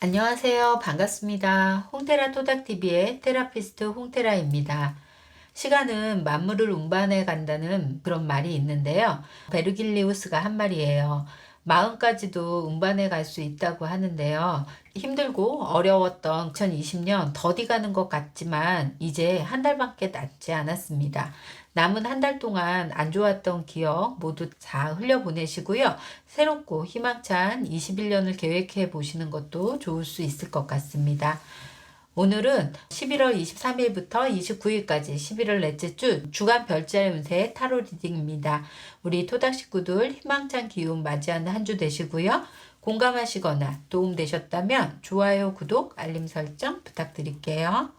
안녕하세요. 반갑습니다. 홍테라 토닥TV의 테라피스트 홍테라입니다. 시간은 만물을 운반해 간다는 그런 말이 있는데요. 베르길리우스가 한 말이에요. 마음까지도 운반해 갈 수 있다고 하는데요. 힘들고 어려웠던 2020년 더디 가는 것 같지만 이제 한 달밖에 남지 않았습니다. 남은 한 달 동안 안 좋았던 기억 모두 다 흘려보내시고요. 새롭고 희망찬 21년을 계획해 보시는 것도 좋을 수 있을 것 같습니다. 오늘은 11월 23일부터 29일까지 11월 넷째 주 주간 별자 운세 타로 리딩입니다. 우리 토닥 식구들 희망찬 기운 맞이하는 한 주 되시고요. 공감하시거나 도움되셨다면 좋아요, 구독, 알림 설정 부탁드릴게요.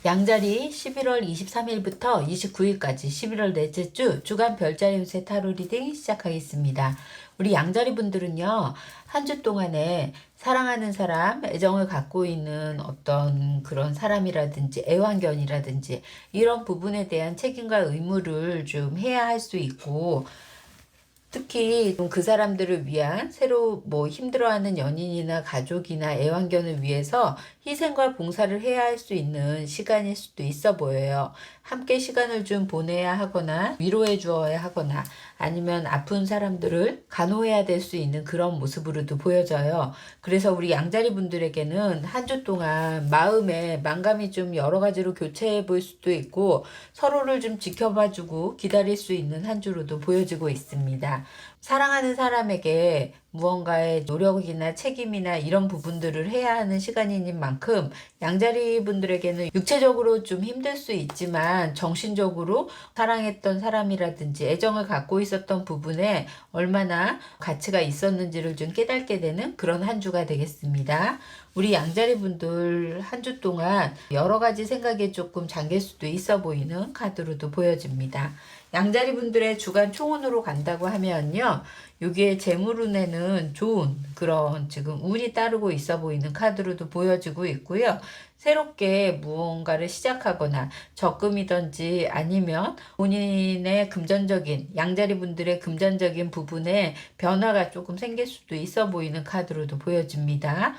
양자리 11월 23일부터 29일까지 11월 넷째 주 주간 별자 운세 타로 리딩 시작하겠습니다. 우리 양자리 분들은요, 한 주 동안에 사랑하는 사람, 애정을 갖고 있는 어떤 그런 사람이라든지 애완견이라든지 이런 부분에 대한 책임과 의무를 좀 해야 할 수 있고, 특히 그 사람들을 위한 새로 힘들어하는 연인이나 가족이나 애완견을 위해서 희생과 봉사를 해야 할 수 있는 시간일 수도 있어 보여요. 함께 시간을 좀 보내야 하거나 위로해 주어야 하거나 아니면 아픈 사람들을 간호해야 될 수 있는 그런 모습으로도 보여져요. 그래서 우리 양자리 분들에게는 한 주 동안 마음의 만감이 좀 여러 가지로 교체해 볼 수도 있고 서로를 좀 지켜봐 주고 기다릴 수 있는 한 주로도 보여지고 있습니다. 사랑하는 사람에게 무언가의 노력이나 책임이나 이런 부분들을 해야 하는 시간인 만큼 양자리 분들에게는 육체적으로 좀 힘들 수 있지만 정신적으로 사랑했던 사람이라든지 애정을 갖고 있었던 부분에 얼마나 가치가 있었는지를 좀 깨닫게 되는 그런 한 주가 되겠습니다. 우리 양자리 분들 한 주 동안 여러 가지 생각에 조금 잠길 수도 있어 보이는 카드로도 보여집니다. 양자리 분들의 주간 총운으로 간다고 하면요. 여기에 재물운에는 좋은 그런 지금 운이 따르고 있어 보이는 카드로도 보여지고 있고요. 새롭게 무언가를 시작하거나 적금이든지 아니면 본인의 금전적인 양자리 분들의 금전적인 부분에 변화가 조금 생길 수도 있어 보이는 카드로도 보여집니다.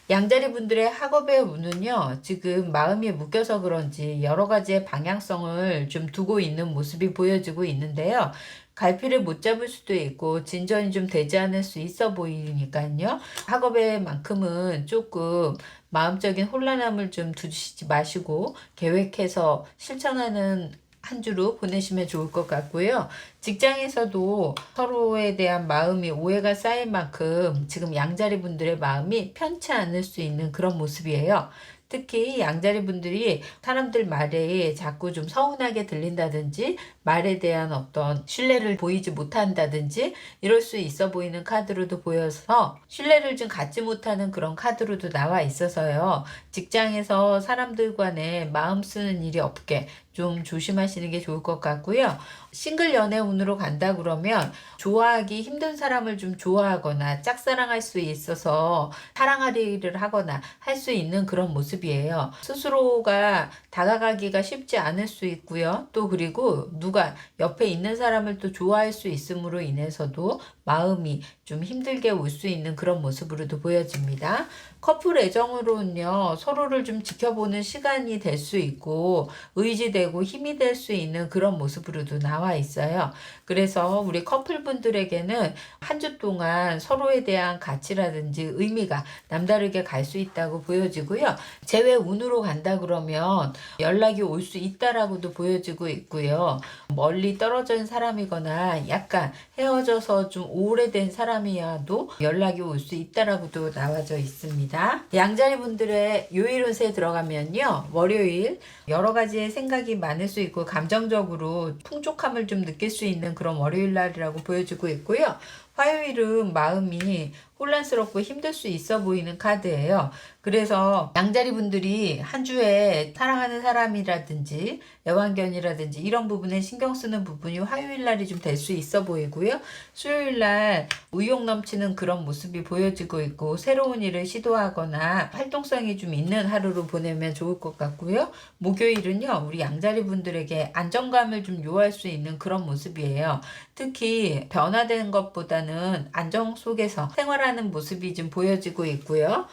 양자리 분들의 학업의 운은요, 지금 마음이 묶여서 그런지 여러 가지의 방향성을 좀 두고 있는 모습이 보여지고 있는데요. 갈피를 못 잡을 수도 있고 진전이 좀 되지 않을 수 있어 보이니까요. 학업의 만큼은 조금 마음적인 혼란함을 좀 두시지 마시고 계획해서 실천하는 한 주로 보내시면 좋을 것 같고요. 직장에서도 서로에 대한 마음이 오해가 쌓인 만큼 지금 양자리 분들의 마음이 편치 않을 수 있는 그런 모습이에요. 특히 양자리 분들이 사람들 말에 자꾸 좀 서운하게 들린다든지 말에 대한 어떤 신뢰를 보이지 못한다든지 이럴 수 있어 보이는 카드로도 보여서 신뢰를 좀 갖지 못하는 그런 카드로도 나와 있어서요. 직장에서 사람들 간에 마음 쓰는 일이 없게 좀 조심하시는 게 좋을 것 같고요. 싱글 연애 운으로 간다 그러면 좋아하기 힘든 사람을 좀 좋아하거나 짝사랑할 수 있어서 사랑하리를 하거나 할 수 있는 그런 모습이에요. 스스로가 다가가기가 쉽지 않을 수 있고요. 또 그리고 누가 옆에 있는 사람을 또 좋아할 수 있음으로 인해서도 마음이 좀 힘들게 올 수 있는 그런 모습으로도 보여집니다. 커플 애정으로는요, 서로를 좀 지켜보는 시간이 될 수 있고 의지되고 힘이 될 수 있는 그런 모습으로도 나와 있어요. 그래서 우리 커플분들에게는 한 주 동안 서로에 대한 가치라든지 의미가 남다르게 갈 수 있다고 보여지고요. 재회 운으로 간다 그러면 연락이 올 수 있다라고도 보여지고 있고요. 멀리 떨어진 사람이거나 약간 헤어져서 좀 오래된 사람이야도 연락이 올 수 있다라고도 나와져 있습니다. 양자리 분들의 요일 운세에 들어가면요. 월요일 여러 가지의 생각이 많을 수 있고 감정적으로 풍족함을 좀 느낄 수 있는 그런 월요일 날이라고 보여지고 있고요. 화요일은 마음이 혼란스럽고 힘들 수 있어 보이는 카드예요. 그래서 양자리 분들이 한 주에 사랑하는 사람이라든지 애완견이라든지 이런 부분에 신경 쓰는 부분이 화요일 날이 좀 될 수 있어 보이고요. 수요일 날 의욕 넘치는 그런 모습이 보여지고 있고 새로운 일을 시도하거나 활동성이 좀 있는 하루로 보내면 좋을 것 같고요. 목요일은요. 우리 양자리 분들에게 안정감을 좀 요할 수 있는 그런 모습이에요. 특히 변화된 것보다는 안정 속에서 생활하는 모습이 좀 보여지고 있고요.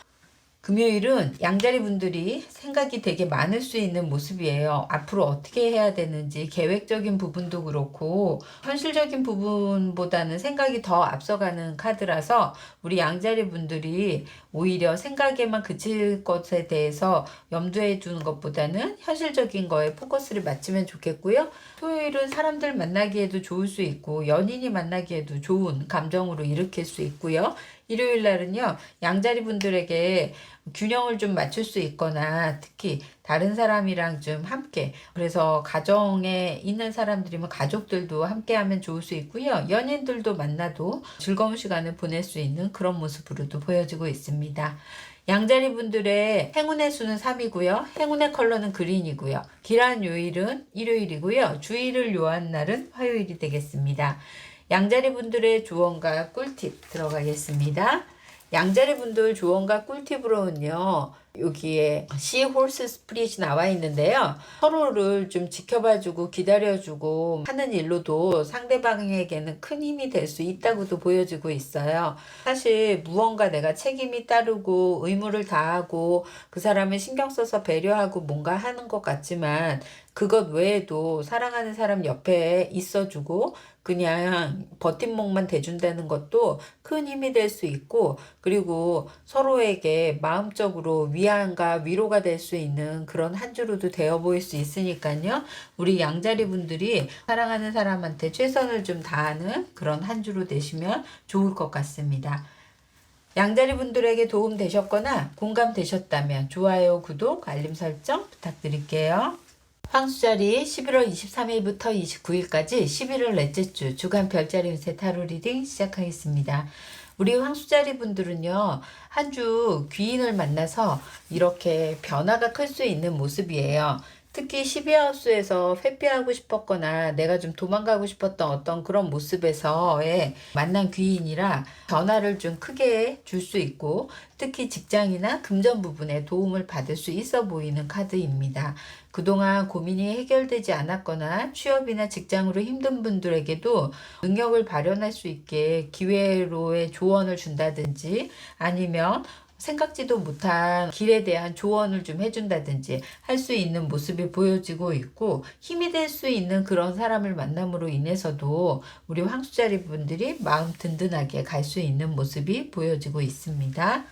금요일은 양자리 분들이 생각이 되게 많을 수 있는 모습이에요. 앞으로 어떻게 해야 되는지 계획적인 부분도 그렇고 현실적인 부분보다는 생각이 더 앞서가는 카드라서 우리 양자리 분들이 오히려 생각에만 그칠 것에 대해서 염두에 두는 것보다는 현실적인 거에 포커스를 맞추면 좋겠고요. 토요일은 사람들 만나기에도 좋을 수 있고 연인이 만나기에도 좋은 감정으로 일으킬 수 있고요. 일요일 날은요, 양자리 분들에게 균형을 좀 맞출 수 있거나 특히 다른 사람이랑 좀 함께 그래서 가정에 있는 사람들이면 가족들도 함께 하면 좋을 수 있고요. 연인들도 만나도 즐거운 시간을 보낼 수 있는 그런 모습으로도 보여지고 있습니다. 양자리 분들의 행운의 수는 3이고요. 행운의 컬러는 그린이고요. 길한 요일은 일요일이고요. 주의를 요한 날은 화요일이 되겠습니다. 양자리 분들의 조언과 꿀팁 들어가겠습니다. 양자리 분들 조언과 꿀팁으로는요. 여기에 시홀스 스피릿이 나와 있는데요. 서로를 좀 지켜봐주고 기다려주고 하는 일로도 상대방에게는 큰 힘이 될 수 있다고도 보여지고 있어요. 사실 무언가 내가 책임이 따르고 의무를 다하고 그 사람을 신경 써서 배려하고 뭔가 하는 것 같지만 그것 외에도 사랑하는 사람 옆에 있어주고 그냥 버팀목만 대준다는 것도 큰 힘이 될 수 있고 그리고 서로에게 마음적으로 위안과 위로가 될 수 있는 그런 한 주로도 되어 보일 수 있으니까요. 우리 양자리 분들이 사랑하는 사람한테 최선을 좀 다하는 그런 한 주로 되시면 좋을 것 같습니다. 양자리 분들에게 도움 되셨거나 공감 되셨다면 좋아요, 구독, 알림 설정 부탁드릴게요. 황수자리 11월 23일부터 29일까지 11월 넷째 주 주간 별자리 운세 타로 리딩 시작하겠습니다. 우리 황수자리 분들은요, 한 주 귀인을 만나서 이렇게 변화가 클 수 있는 모습이에요. 특히 12하우스에서 회피하고 싶었거나 내가 좀 도망가고 싶었던 어떤 그런 모습에서의 만난 귀인이라 변화를 좀 크게 줄 수 있고 특히 직장이나 금전 부분에 도움을 받을 수 있어 보이는 카드입니다. 그동안 고민이 해결되지 않았거나 취업이나 직장으로 힘든 분들에게도 능력을 발현할 수 있게 기회로의 조언을 준다든지 아니면 생각지도 못한 길에 대한 조언을 좀 해준다든지 할 수 있는 모습이 보여지고 있고 힘이 될 수 있는 그런 사람을 만남으로 인해서도 우리 황수자리 분들이 마음 든든하게 갈 수 있는 모습이 보여지고 있습니다.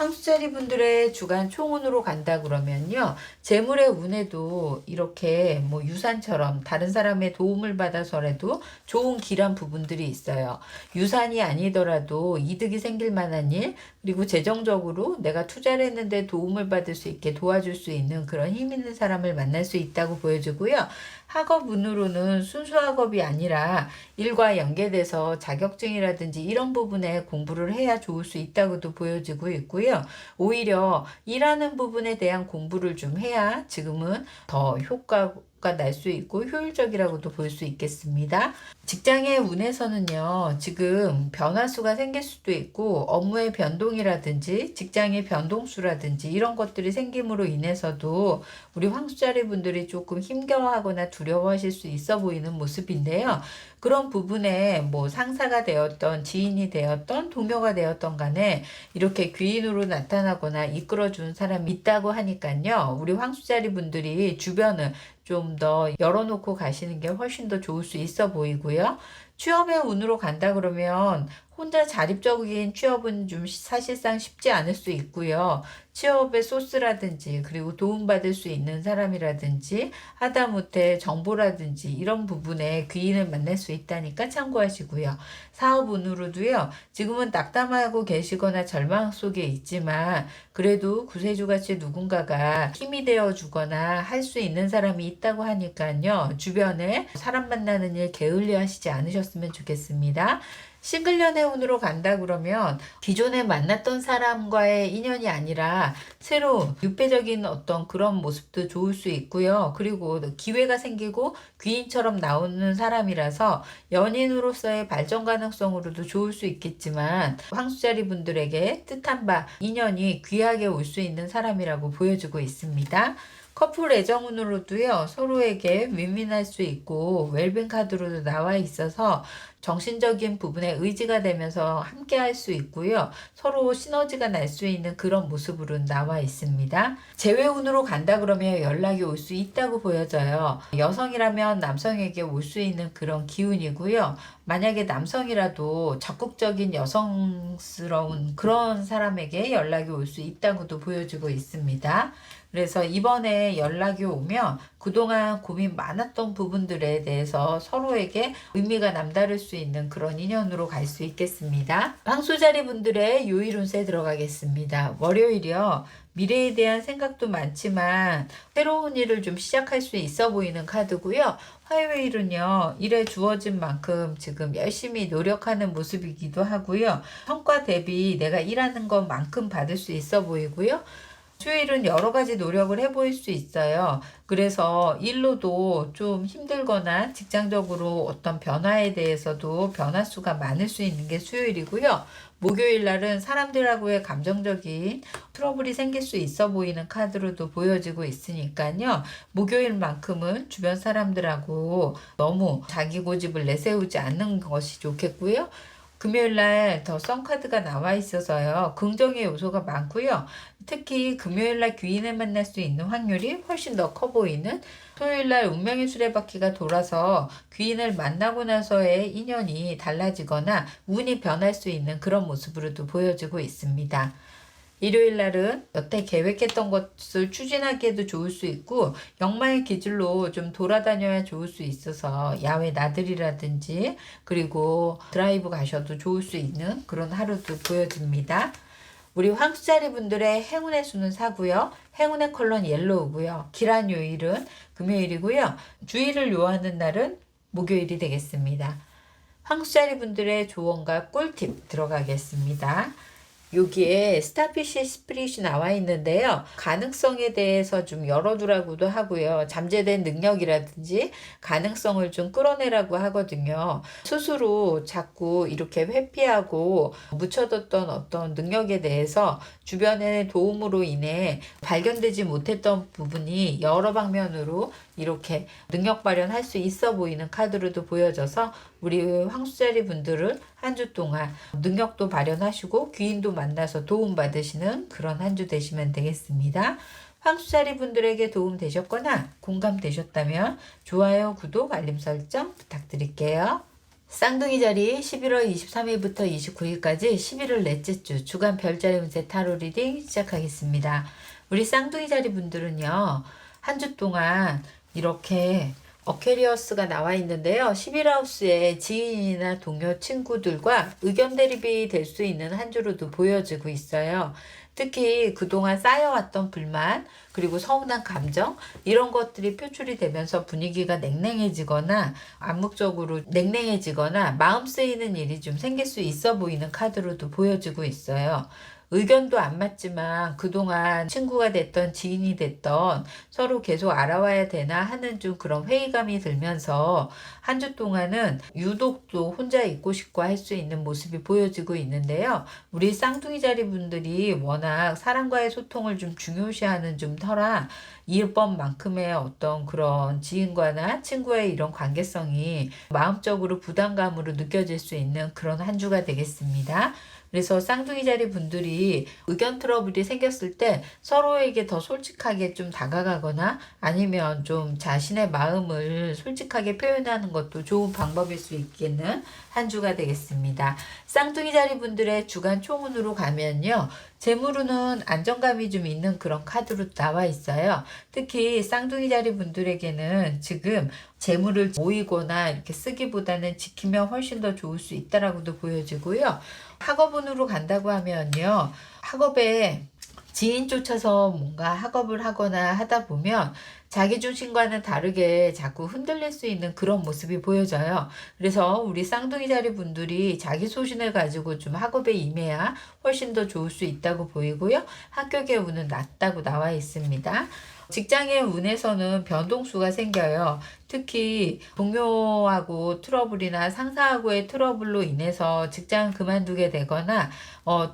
황수자리 분들의 주간 총운으로 간다 그러면요. 재물의 운에도 이렇게 뭐 유산처럼 다른 사람의 도움을 받아서라도 좋은 길한 부분들이 있어요. 유산이 아니더라도 이득이 생길 만한 일, 그리고 재정적으로 내가 투자를 했는데 도움을 받을 수 있게 도와줄 수 있는 그런 힘 있는 사람을 만날 수 있다고 보여지고요. 학업 운으로는 순수 학업이 아니라 일과 연계돼서 자격증이라든지 이런 부분에 공부를 해야 좋을 수 있다고도 보여지고 있고요. 오히려 일하는 부분에 대한 공부를 좀 해야 지금은 더 효과가 날 수 있고 효율적이라고도 볼 수 있겠습니다. 직장의 운에서는요, 지금 변화수가 생길 수도 있고 업무의 변동이라든지 직장의 변동수라든지 이런 것들이 생김으로 인해서도 우리 황수자리 분들이 조금 힘겨워하거나 두려워하실 수 있어 보이는 모습인데요. 그런 부분에 뭐 상사가 되었던 지인이 되었던 동료가 되었던 간에 이렇게 귀인으로 나타나거나 이끌어준 사람이 있다고 하니까요. 우리 황수자리 분들이 주변을 좀 더 열어놓고 가시는 게 훨씬 더 좋을 수 있어 보이고요. 취업의 운으로 간다 그러면 혼자 자립적인 취업은 좀 사실상 쉽지 않을 수 있고요. 취업의 소스라든지 그리고 도움받을 수 있는 사람이라든지 하다못해 정보라든지 이런 부분에 귀인을 만날 수 있다니까 참고하시고요. 사업 운으로도요. 지금은 낙담하고 계시거나 절망 속에 있지만 그래도 구세주같이 누군가가 힘이 되어 주거나 할 수 있는 사람이 있다고 하니까요. 주변에 사람 만나는 일 게을리 하시지 않으셨으면 좋겠습니다. 싱글년의 운으로 간다 그러면 기존에 만났던 사람과의 인연이 아니라 새로운 육배적인 어떤 그런 모습도 좋을 수 있고요. 그리고 기회가 생기고 귀인처럼 나오는 사람이라서 연인으로서의 발전 가능성으로도 좋을 수 있겠지만 황수자리 분들에게 뜻한 바 인연이 귀하게 올 수 있는 사람이라고 보여지고 있습니다. 커플 애정운으로도요, 서로에게 윈윈할 수 있고 웰빙 카드로도 나와 있어서 정신적인 부분에 의지가 되면서 함께 할 수 있고요. 서로 시너지가 날 수 있는 그런 모습으로 나와 있습니다. 재회운으로 간다 그러면 연락이 올 수 있다고 보여져요. 여성이라면 남성에게 올 수 있는 그런 기운이고요. 만약에 남성이라도 적극적인 여성스러운 그런 사람에게 연락이 올 수 있다고도 보여지고 있습니다. 그래서 이번에 연락이 오면 그동안 고민 많았던 부분들에 대해서 서로에게 의미가 남다를 수 있는 그런 인연으로 갈 수 있겠습니다. 황수자리 분들의 요일 운세 들어가겠습니다. 월요일이요. 미래에 대한 생각도 많지만 새로운 일을 좀 시작할 수 있어 보이는 카드고요. 화요일은요. 일에 주어진 만큼 지금 열심히 노력하는 모습이기도 하고요. 성과 대비 내가 일하는 것만큼 받을 수 있어 보이고요. 수요일은 여러 가지 노력을 해보일 수 있어요. 그래서 일로도 좀 힘들거나 직장적으로 어떤 변화에 대해서도 변화수가 많을 수 있는 게 수요일이고요. 목요일 날은 사람들하고의 감정적인 트러블이 생길 수 있어 보이는 카드로도 보여지고 있으니까요. 목요일만큼은 주변 사람들하고 너무 자기 고집을 내세우지 않는 것이 좋겠고요. 금요일날 더 썬카드가 나와 있어서요. 긍정의 요소가 많고요. 특히 금요일날 귀인을 만날 수 있는 확률이 훨씬 더 커 보이는 토요일날 운명의 수레바퀴가 돌아서 귀인을 만나고 나서의 인연이 달라지거나 운이 변할 수 있는 그런 모습으로도 보여지고 있습니다. 일요일 날은 여태 계획했던 것을 추진하기에도 좋을 수 있고 역마의 기질로 좀 돌아다녀야 좋을 수 있어서 야외 나들이라든지 그리고 드라이브 가셔도 좋을 수 있는 그런 하루도 보여집니다. 우리 황수자리 분들의 행운의 수는 4고요. 행운의 컬러는 옐로우고요. 길한 요일은 금요일이고요. 주의를 요하는 날은 목요일이 되겠습니다. 황수자리 분들의 조언과 꿀팁 들어가겠습니다. 여기에 스타피쉬 스피릿이 나와 있는데요. 가능성에 대해서 좀 열어두라고도 하고요. 잠재된 능력이라든지 가능성을 좀 끌어내라고 하거든요. 스스로 자꾸 이렇게 회피하고 묻혀뒀던 어떤 능력에 대해서 주변의 도움으로 인해 발견되지 못했던 부분이 여러 방면으로 이렇게 능력 발현할 수 있어 보이는 카드로도 보여져서 우리 황수자리 분들은 한 주 동안 능력도 발현하시고 귀인도 만나서 도움받으시는 그런 한 주 되시면 되겠습니다. 황수자리 분들에게 도움 되셨거나 공감되셨다면 좋아요, 구독, 알림 설정 부탁드릴게요. 쌍둥이 자리 11월 23일부터 29일까지 11월 넷째 주 주간 별자리 운세 타로 리딩 시작하겠습니다. 우리 쌍둥이 자리 분들은요, 한 주 동안 이렇게 어케리어스가 나와 있는데요. 11하우스에 지인이나 동료, 친구들과 의견 대립이 될 수 있는 한 주로도 보여지고 있어요. 특히 그동안 쌓여왔던 불만, 그리고 서운한 감정, 이런 것들이 표출이 되면서 분위기가 냉랭해지거나 암묵적으로 냉랭해지거나 마음 쓰이는 일이 좀 생길 수 있어 보이는 카드로도 보여지고 있어요. 의견도 안 맞지만 그동안 친구가 됐던 지인이 됐던 서로 계속 알아와야 되나 하는 좀 그런 회의감이 들면서 한 주 동안은 유독 또 혼자 있고 싶고 할 수 있는 모습이 보여지고 있는데요. 우리 쌍둥이 자리 분들이 워낙 사람과의 소통을 좀 중요시하는 좀 터라 이번만큼의 어떤 그런 지인과나 친구의 이런 관계성이 마음적으로 부담감으로 느껴질 수 있는 그런 한 주가 되겠습니다. 그래서 쌍둥이 자리 분들이 의견 트러블이 생겼을 때 서로에게 더 솔직하게 좀 다가가거나 아니면 좀 자신의 마음을 솔직하게 표현하는 것도 좋은 방법일 수 있겠는 한 주가 되겠습니다. 쌍둥이 자리 분들의 주간 총운으로 가면요. 재물운은 안정감이 좀 있는 그런 카드로 나와 있어요. 특히 쌍둥이 자리 분들에게는 지금 재물을 모이거나 이렇게 쓰기보다는 지키면 훨씬 더 좋을 수 있다라고도 보여지고요. 학업운으로 간다고 하면요. 학업에 지인 쫓아서 뭔가 학업을 하거나 하다 보면 자기중심과는 다르게 자꾸 흔들릴 수 있는 그런 모습이 보여져요. 그래서 우리 쌍둥이 자리 분들이 자기 소신을 가지고 좀 학업에 임해야 훨씬 더 좋을 수 있다고 보이고요. 학교계 운은 낮다고 나와 있습니다. 직장의 운에서는 변동수가 생겨요. 특히 동료하고 트러블이나 상사하고의 트러블로 인해서 직장을 그만두게 되거나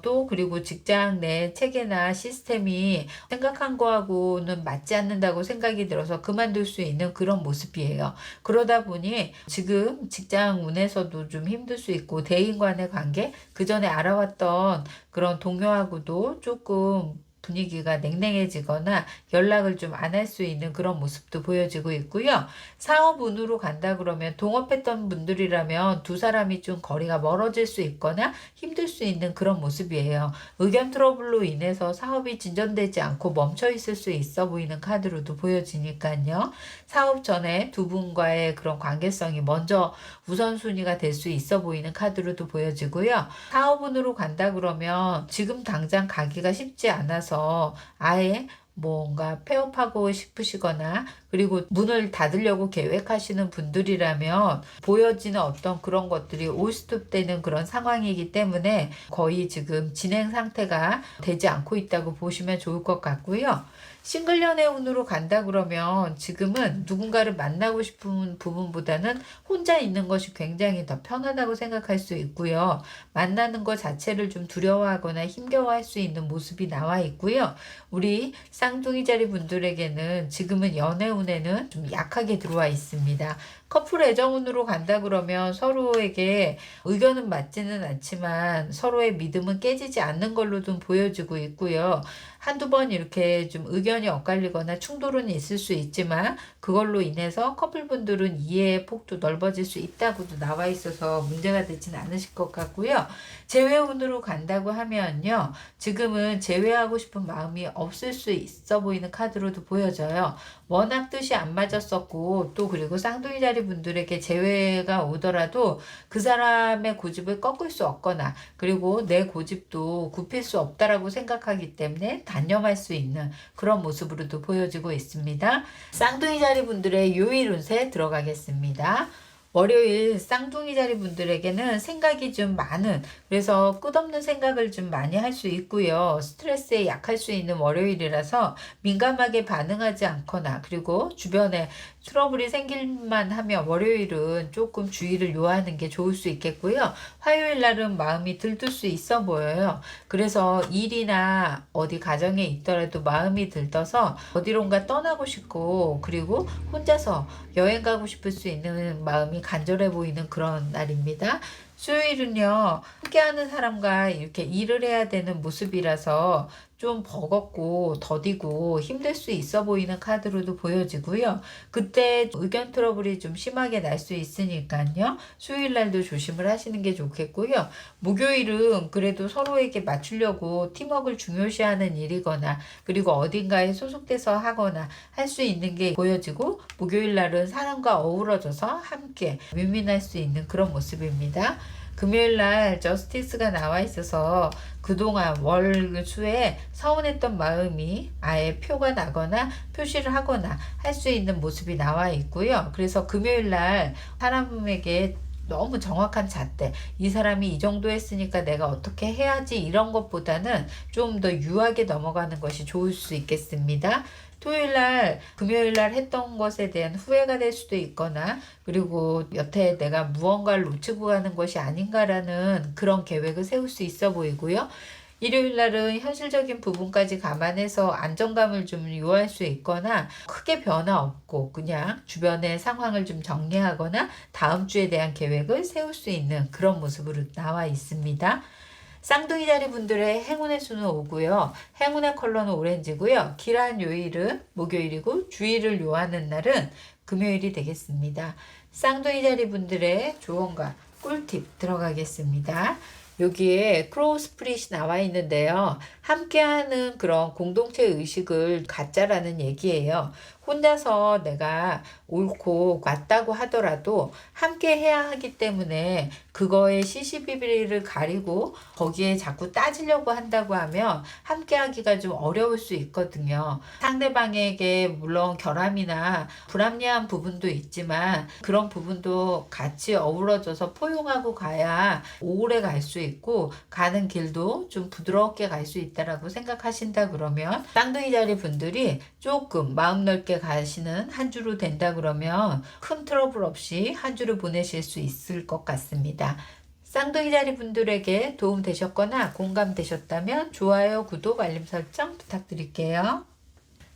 또 그리고 직장 내 체계나 시스템이 생각한 거하고는 맞지 않는다고 생각이 들어서 그만둘 수 있는 그런 모습이에요. 그러다 보니 지금 직장 운에서도 좀 힘들 수 있고 대인 간의 관계, 그 전에 알아왔던 그런 동료하고도 조금 분위기가 냉랭해지거나 연락을 좀 안 할 수 있는 그런 모습도 보여지고 있고요. 사업운으로 간다 그러면 동업했던 분들이라면 두 사람이 좀 거리가 멀어질 수 있거나 힘들 수 있는 그런 모습이에요. 의견 트러블로 인해서 사업이 진전되지 않고 멈춰 있을 수 있어 보이는 카드로도 보여지니까요. 사업 전에 두 분과의 그런 관계성이 먼저 우선순위가 될 수 있어 보이는 카드로도 보여지고요. 사업운으로 간다 그러면 지금 당장 가기가 쉽지 않아서 아예 뭔가 폐업하고 싶으시거나 그리고 문을 닫으려고 계획하시는 분들이라면 보여지는 어떤 그런 것들이 올스톱되는 그런 상황이기 때문에 거의 지금 진행 상태가 되지 않고 있다고 보시면 좋을 것 같고요. 싱글 연애 운으로 간다 그러면 지금은 누군가를 만나고 싶은 부분보다는 혼자 있는 것이 굉장히 더 편하다고 생각할 수 있고요. 만나는 것 자체를 좀 두려워하거나 힘겨워할 수 있는 모습이 나와 있고요. 우리 쌍둥이 자리 분들에게는 지금은 연애 운에는 좀 약하게 들어와 있습니다. 커플 애정운으로 간다 그러면 서로에게 의견은 맞지는 않지만 서로의 믿음은 깨지지 않는 걸로 좀 보여지고 있고요. 한두 번 이렇게 좀 의견이 엇갈리거나 충돌은 있을 수 있지만 그걸로 인해서 커플분들은 이해의 폭도 넓어질 수 있다고도 나와 있어서 문제가 되지는 않으실 것 같고요. 재회운으로 간다고 하면요. 지금은 재회하고 싶은 마음이 없을 수 있어 보이는 카드로도 보여져요. 워낙 뜻이 안 맞았었고 또 그리고 쌍둥이 자리 분들에게 재회가 오더라도 그 사람의 고집을 꺾을 수 없거나 그리고 내 고집도 굽힐 수 없다라고 생각하기 때문에 단념할 수 있는 그런 모습으로도 보여지고 있습니다. 쌍둥이 자리 분들의 요일 운세 들어가겠습니다. 월요일 쌍둥이 자리 분들에게는 생각이 좀 많은, 그래서 끝없는 생각을 좀 많이 할 수 있고요. 스트레스에 약할 수 있는 월요일이라서 민감하게 반응하지 않거나 그리고 주변에 트러블이 생길만 하면 월요일은 조금 주의를 요하는 게 좋을 수 있겠고요. 화요일 날은 마음이 들뜰 수 있어 보여요. 그래서 일이나 어디 가정에 있더라도 마음이 들떠서 어디론가 떠나고 싶고 그리고 혼자서 여행 가고 싶을 수 있는 마음이 간절해 보이는 그런 날입니다. 수요일은요, 함께하는 사람과 이렇게 일을 해야 되는 모습이라서 좀 버겁고 더디고 힘들 수 있어 보이는 카드로도 보여지고요. 그때 의견 트러블이 좀 심하게 날 수 있으니까요. 수요일 날도 조심을 하시는 게 좋겠고요. 목요일은 그래도 서로에게 맞추려고 팀워크를 중요시하는 일이거나 그리고 어딘가에 소속돼서 하거나 할 수 있는 게 보여지고 목요일 날은 사람과 어우러져서 함께 윈윈할 수 있는 그런 모습입니다. 금요일 날 저스티스가 나와 있어서 그동안 월 수에 서운했던 마음이 아예 표가 나거나 표시를 하거나 할 수 있는 모습이 나와 있고요. 그래서 금요일 날 사람에게 너무 정확한 잣대, 이 사람이 이 정도 했으니까 내가 어떻게 해야지 이런 것보다는 좀 더 유하게 넘어가는 것이 좋을 수 있겠습니다. 토요일날, 금요일날 했던 것에 대한 후회가 될 수도 있거나 그리고 여태 내가 무언가를 놓치고 가는 것이 아닌가라는 그런 계획을 세울 수 있어 보이고요. 일요일날은 현실적인 부분까지 감안해서 안정감을 좀 요할 수 있거나 크게 변화 없고 그냥 주변의 상황을 좀 정리하거나 다음 주에 대한 계획을 세울 수 있는 그런 모습으로 나와 있습니다. 쌍둥이 자리 분들의 행운의 수는 5고요. 행운의 컬러는 오렌지고요. 길한 요일은 목요일이고 주의를 요하는 날은 금요일이 되겠습니다. 쌍둥이 자리 분들의 조언과 꿀팁 들어가겠습니다. 여기에 크로우 스프릿이 나와 있는데요. 함께하는 그런 공동체 의식을 갖자라는 얘기예요. 혼자서 내가 옳고 맞다고 하더라도 함께 해야 하기 때문에 그거에 시시비비를 가리고 거기에 자꾸 따지려고 한다고 하면 함께 하기가 좀 어려울 수 있거든요. 상대방에게 물론 결함이나 불합리한 부분도 있지만 그런 부분도 같이 어우러져서 포용하고 가야 오래 갈 수 있고 가는 길도 좀 부드럽게 갈 수 있다라고 생각하신다 그러면 쌍둥이 자리 분들이 조금 마음 넓게 가시는 한 주로 된다 그러면 큰 트러블 없이 한 주를 보내실 수 있을 것 같습니다. 쌍둥이 자리 분들에게 도움 되셨거나 공감되셨다면 좋아요, 구독, 알림 설정 부탁드릴게요.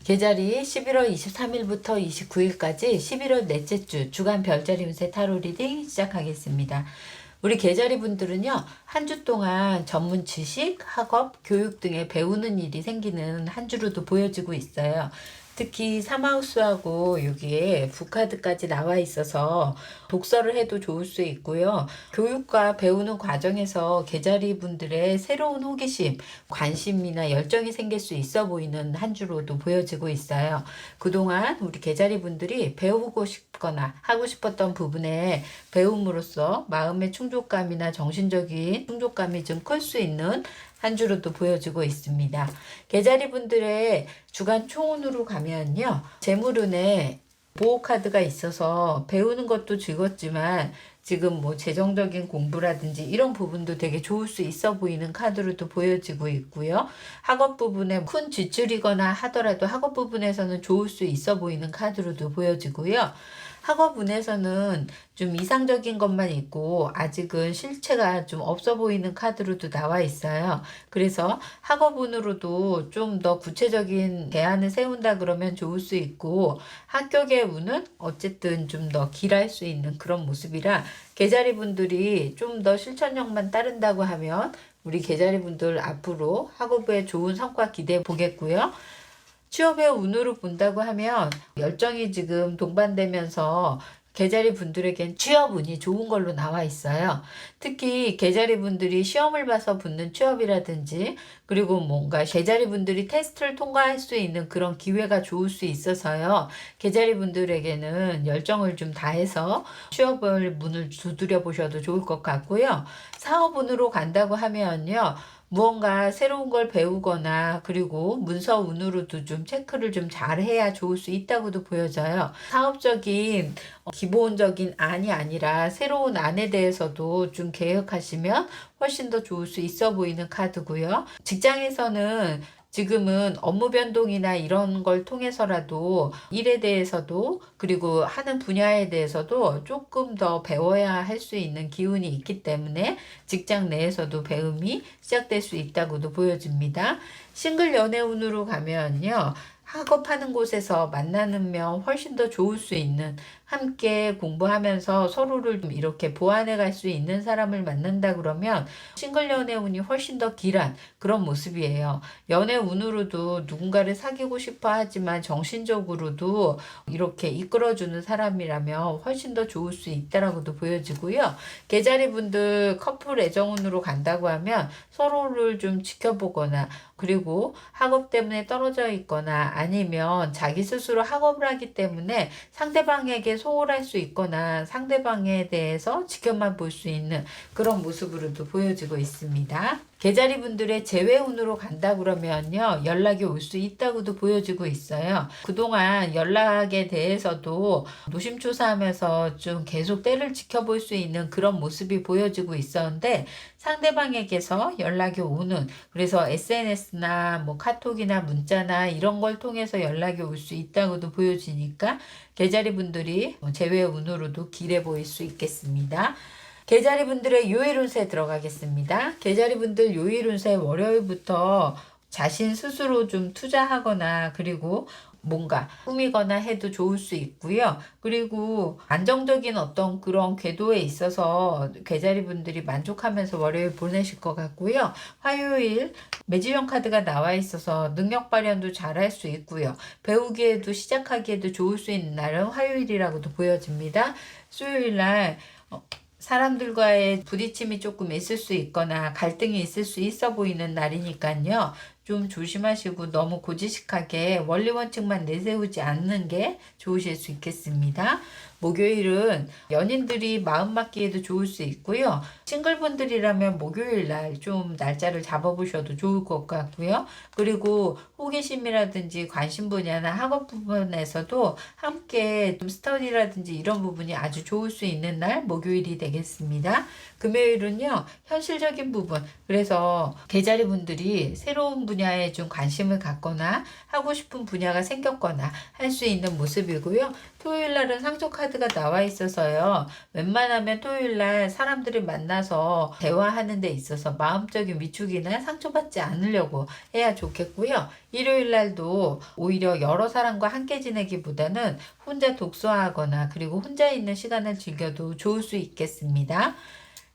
계절이 11월 23일부터 29일까지 11월 넷째 주 주간 별자리 운세 타로 리딩 시작하겠습니다. 우리 계자리 분들은요, 한 주 동안 전문 지식, 학업, 교육 등에 배우는 일이 생기는 한 주로도 보여지고 있어요. 특히 삼하우스하고 여기에 북카드까지 나와 있어서 독서를 해도 좋을 수 있고요. 교육과 배우는 과정에서 계자리 분들의 새로운 호기심, 관심이나 열정이 생길 수 있어 보이는 한 주로도 보여지고 있어요. 그동안 우리 계자리 분들이 배우고 싶거나 하고 싶었던 부분에 배움으로써 마음의 충족감이나 정신적인 충족감이 좀 클 수 있는 한 주로도 보여지고 있습니다. 계자리 분들의 주간 총운으로 가면요. 재물운에 보호카드가 있어서 배우는 것도 즐겁지만 지금 뭐 재정적인 공부라든지 이런 부분도 되게 좋을 수 있어 보이는 카드로도 보여지고 있고요. 학업 부분에 큰 지출이거나 하더라도 학업 부분에서는 좋을 수 있어 보이는 카드로도 보여지고요. 학업운에서는 좀 이상적인 것만 있고 아직은 실체가 좀 없어 보이는 카드로도 나와 있어요. 그래서 학업운으로도 좀 더 구체적인 대안을 세운다 그러면 좋을 수 있고 합격의 운은 어쨌든 좀 더 길할 수 있는 그런 모습이라 계자리 분들이 좀 더 실천력만 따른다고 하면 우리 계자리 분들 앞으로 학업에 좋은 성과 기대해 보겠고요. 취업의 운으로 본다고 하면 열정이 지금 동반되면서 계자리 분들에겐 취업 운이 좋은 걸로 나와 있어요. 특히 계자리 분들이 시험을 봐서 붙는 취업이라든지 그리고 뭔가 계자리 분들이 테스트를 통과할 수 있는 그런 기회가 좋을 수 있어서요. 계자리 분들에게는 열정을 좀 다해서 취업을 문을 두드려 보셔도 좋을 것 같고요. 사업 운으로 간다고 하면요. 무언가 새로운 걸 배우거나 그리고 문서 운으로도 좀 체크를 좀 잘해야 좋을 수 있다고도 보여져요. 사업적인 기본적인 안이 아니라 새로운 안에 대해서도 좀 계획하시면 훨씬 더 좋을 수 있어 보이는 카드고요. 직장에서는 지금은 업무 변동이나 이런 걸 통해서라도 일에 대해서도 그리고 하는 분야에 대해서도 조금 더 배워야 할 수 있는 기운이 있기 때문에 직장 내에서도 배움이 시작될 수 있다고도 보여집니다. 싱글 연애운으로 가면요. 학업하는 곳에서 만나면 훨씬 더 좋을 수 있는 함께 공부하면서 서로를 좀 이렇게 보완해 갈 수 있는 사람을 만난다 그러면 싱글 연애 운이 훨씬 더 길한 그런 모습이에요. 연애 운으로도 누군가를 사귀고 싶어 하지만 정신적으로도 이렇게 이끌어주는 사람이라면 훨씬 더 좋을 수 있다라고도 보여지고요. 개자리 분들 커플 애정운으로 간다고 하면 서로를 좀 지켜보거나 그리고 학업 때문에 떨어져 있거나 아니면 자기 스스로 학업을 하기 때문에 상대방에게 소홀할 수 있거나 상대방에 대해서 지켜만 볼 수 있는 그런 모습으로도 보여지고 있습니다. 개자리 분들의 재회운으로 간다 그러면요, 연락이 올 수 있다고도 보여지고 있어요. 그동안 연락에 대해서도 노심초사하면서 좀 계속 때를 지켜볼 수 있는 그런 모습이 보여지고 있었는데 상대방에게서 연락이 오는, 그래서 SNS나 뭐 카톡이나 문자나 이런 걸 통해서 연락이 올 수 있다고도 보여지니까 개자리 분들이 재회 운으로도 길해 보일 수 있겠습니다. 개자리 분들의 요일 운세 들어가겠습니다. 개자리 분들 요일 운세 월요일부터 자신 스스로 좀 투자하거나 그리고 뭔가 꾸미거나 해도 좋을 수 있고요. 그리고 안정적인 어떤 그런 궤도에 있어서 개자리 분들이 만족하면서 월요일 보내실 것 같고요. 화요일 매지령 카드가 나와 있어서 능력 발현도 잘할 수 있고요. 배우기에도 시작하기에도 좋을 수 있는 날은 화요일이라고도 보여집니다. 수요일 날 사람들과의 부딪힘이 조금 있을 수 있거나 갈등이 있을 수 있어 보이는 날이니까요. 좀 조심하시고 너무 고지식하게 원리 원칙만 내세우지 않는 게 좋으실 수 있겠습니다. 목요일은 연인들이 마음 맞기에도 좋을 수 있고요. 싱글분들이라면 목요일 날 좀 날짜를 잡아보셔도 좋을 것 같고요. 그리고 호기심이라든지 관심 분야나 학업 부분에서도 함께 좀 스터디라든지 이런 부분이 아주 좋을 수 있는 날 목요일이 되겠습니다. 금요일은요, 현실적인 부분, 그래서 개자리 분들이 새로운 분야에 좀 관심을 갖거나 하고 싶은 분야가 생겼거나 할 수 있는 모습이고요. 토요일 날은 상조 카드가 나와 있어서요. 웬만하면 토요일 날 사람들을 만나서 대화하는 데 있어서 마음적인 위축이나 상처받지 않으려고 해야 좋겠고요. 일요일 날도 오히려 여러 사람과 함께 지내기보다는 혼자 독서하거나 그리고 혼자 있는 시간을 즐겨도 좋을 수 있겠습니다.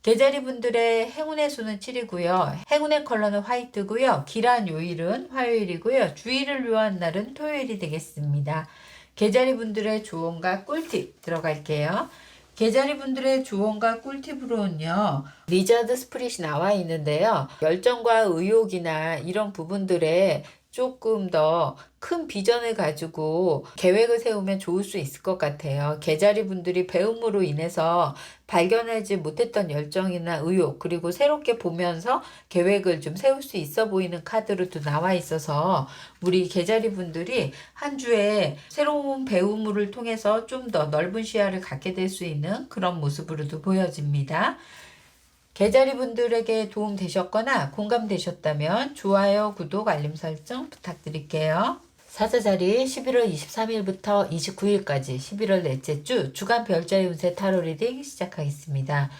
개자리 분들의 행운의 수는 7이고요. 행운의 컬러는 화이트고요. 길한 요일은 화요일이고요. 주의를 요한 날은 토요일이 되겠습니다. 개자리 분들의 조언과 꿀팁 들어갈게요. 개자리 분들의 조언과 꿀팁으로는요, 리자드 스프릿이 나와 있는데요. 열정과 의욕이나 이런 부분들에 조금 더 큰 비전을 가지고 계획을 세우면 좋을 수 있을 것 같아요. 개자리 분들이 배움으로 인해서 발견하지 못했던 열정이나 의욕, 그리고 새롭게 보면서 계획을 좀 세울 수 있어 보이는 카드로도 나와 있어서 우리 개자리 분들이 한 주에 새로운 배움을 통해서 좀 더 넓은 시야를 갖게 될 수 있는 그런 모습으로도 보여집니다. 개자리 분들에게 도움 되셨거나 공감되셨다면 좋아요, 구독, 알림 설정 부탁드릴게요. 사자자리 11월 23일부터 29일까지 11월 넷째 주 주간 별자리 운세 타로 리딩 시작하겠습니다.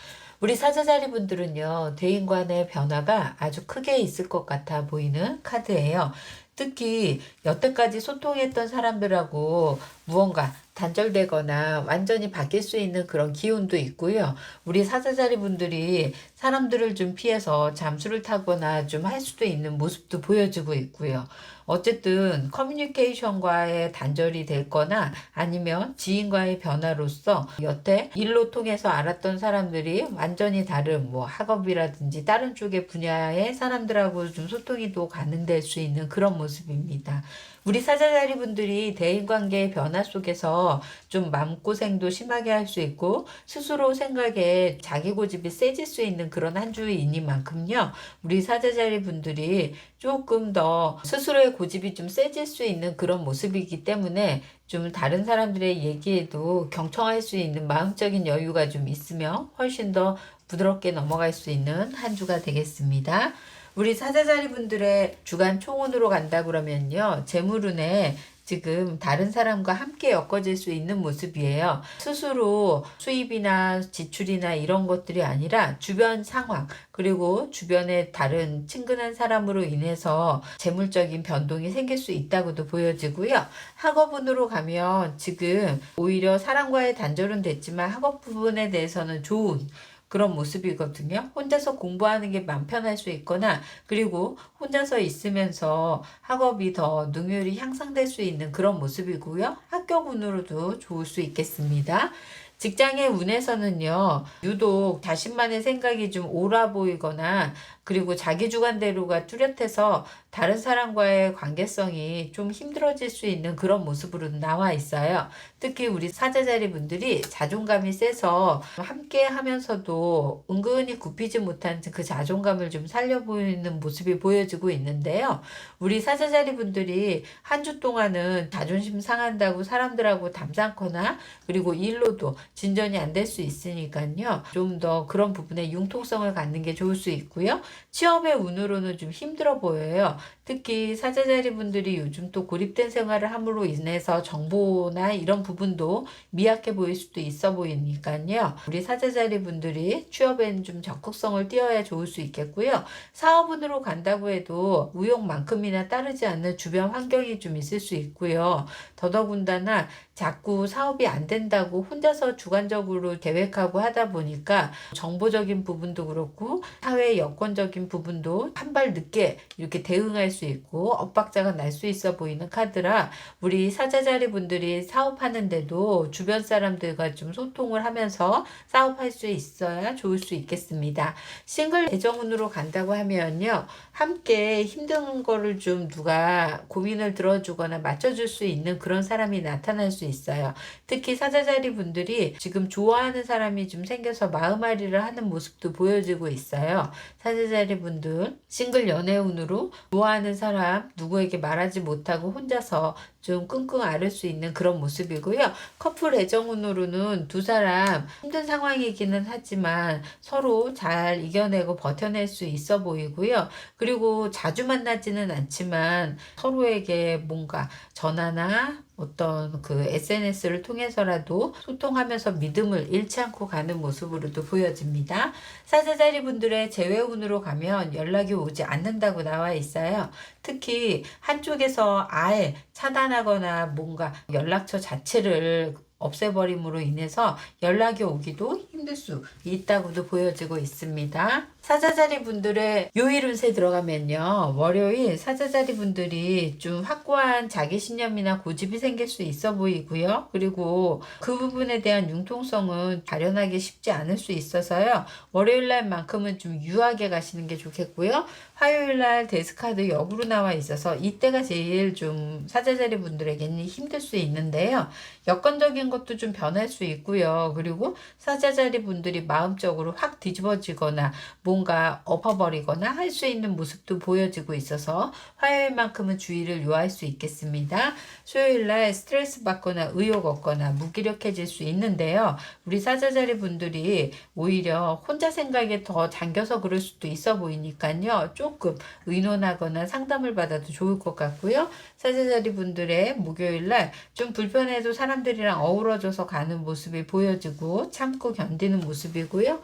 우리 사자자리 분들은요, 대인간의 변화가 아주 크게 있을 것 같아 보이는 카드예요. 특히 여태까지 소통했던 사람들하고 무언가 단절되거나 완전히 바뀔 수 있는 그런 기운도 있고요. 우리 사자자리 분들이 사람들을 좀 피해서 잠수를 타거나 좀 할 수도 있는 모습도 보여지고 있고요. 어쨌든 커뮤니케이션과의 단절이 됐거나 아니면 지인과의 변화로서 여태 일로 통해서 알았던 사람들이 완전히 다른 뭐 학업이라든지 다른 쪽의 분야의 사람들하고 좀 소통이 또 가능될 수 있는 그런 모습입니다. 우리 사자자리 분들이 대인관계의 변화 속에서 좀 마음고생도 심하게 할 수 있고 스스로 생각에 자기 고집이 세질 수 있는 그런 한 주이니만큼요. 우리 사자자리 분들이 조금 더 스스로의 고집이 좀 세질 수 있는 그런 모습이기 때문에 좀 다른 사람들의 얘기에도 경청할 수 있는 마음적인 여유가 좀 있으면 훨씬 더 부드럽게 넘어갈 수 있는 한 주가 되겠습니다. 우리 사자자리 분들의 주간 총운으로 간다 그러면요. 재물운에 지금 다른 사람과 함께 엮어질 수 있는 모습이에요. 스스로 수입이나 지출이나 이런 것들이 아니라 주변 상황, 그리고 주변의 다른 친근한 사람으로 인해서 재물적인 변동이 생길 수 있다고도 보여지고요. 학업운으로 가면 지금 오히려 사람과의 단절은 됐지만 학업 부분에 대해서는 좋은 그런 모습이거든요. 혼자서 공부하는 게 마음 편할 수 있거나, 그리고 혼자서 있으면서 학업이 더 능률이 향상될 수 있는 그런 모습이고요. 학교 운으로도 좋을 수 있겠습니다. 직장의 운에서는요, 유독 자신만의 생각이 좀 옳아 보이거나, 그리고 자기 주관대로가 뚜렷해서 다른 사람과의 관계성이 좀 힘들어질 수 있는 그런 모습으로 나와 있어요. 특히 우리 사자자리 분들이 자존감이 세서 함께 하면서도 은근히 굽히지 못한 그 자존감을 좀 살려 보이는 모습이 보여지고 있는데요. 우리 사자자리 분들이 한 주 동안은 자존심 상한다고 사람들하고 담잖거나, 그리고 일로도 진전이 안 될 수 있으니까요. 좀 더 그런 부분에 융통성을 갖는 게 좋을 수 있고요. 취업의 운으로는 좀 힘들어 보여요. 특히 사자자리 분들이 요즘 또 고립된 생활을 함으로 인해서 정보나 이런 부분도 미약해 보일 수도 있어 보이니까요. 우리 사자자리 분들이 취업에는 좀 적극성을 띄어야 좋을 수 있겠고요. 사업운으로 간다고 해도 의욕만큼이나 따르지 않는 주변 환경이 좀 있을 수 있고요. 더더군다나 자꾸 사업이 안 된다고 혼자서 주관적으로 계획하고 하다 보니까 정보적인 부분도 그렇고 사회 여건적인 부분도 한 발 늦게 이렇게 대응할 수 있고 엇박자가 날 수 있어 보이는 카드라, 우리 사자자리 분들이 사업하는데도 주변 사람들과 좀 소통을 하면서 사업할 수 있어야 좋을 수 있겠습니다. 싱글 애정운으로 간다고 하면요, 함께 힘든 거를 좀 누가 고민을 들어주거나 맞춰줄 수 있는 그런 사람이 나타날 수 있어요. 특히 사자자리 분들이 지금 좋아하는 사람이 좀 생겨서 마음앓이를 하는 모습도 보여지고 있어요. 사자자리 분들 싱글 연애운으로 좋아하는 사람 누구에게 말하지 못하고 혼자서 좀 끙끙 앓을 수 있는 그런 모습이고요. 커플 애정운으로는 두 사람 힘든 상황이기는 하지만 서로 잘 이겨내고 버텨낼 수 있어 보이고요. 그리고 자주 만나지는 않지만 서로에게 뭔가 전화나 어떤 그 SNS를 통해서라도 소통하면서 믿음을 잃지 않고 가는 모습으로도 보여집니다. 사자자리 분들의 재회운으로 가면 연락이 오지 않는다고 나와 있어요. 특히 한쪽에서 아예 차단하거나 뭔가 연락처 자체를 없애버림으로 인해서 연락이 오기도 힘들 수 있다고도 보여지고 있습니다. 사자자리 분들의 요일 운세 들어가면요, 월요일 사자자리 분들이 좀 확고한 자기 신념이나 고집이 생길 수 있어 보이고요. 그리고 그 부분에 대한 융통성은 발현하기 쉽지 않을 수 있어서요, 월요일 날만큼은 좀 유하게 가시는 게 좋겠고요. 화요일 날 데스카드 역으로 나와 있어서 이때가 제일 좀 사자자리 분들에게는 힘들 수 있는데요. 여건적인 것도 좀 변할 수 있고요. 그리고 사자자리 분들이 마음적으로 확 뒤집어지거나 뭔가 엎어버리거나 할 수 있는 모습도 보여지고 있어서 화요일만큼은 주의를 요할 수 있겠습니다. 수요일 날 스트레스 받거나 의욕 없거나 무기력해질 수 있는데요. 우리 사자자리 분들이 오히려 혼자 생각에 더 잠겨서 그럴 수도 있어 보이니까요. 조금 의논하거나 상담을 받아도 좋을 것 같고요. 사자자리 분들의 목요일 날 좀 불편해도 사람들이랑 어우러져서 가는 모습이 보여지고 참고 견디는 모습이고요.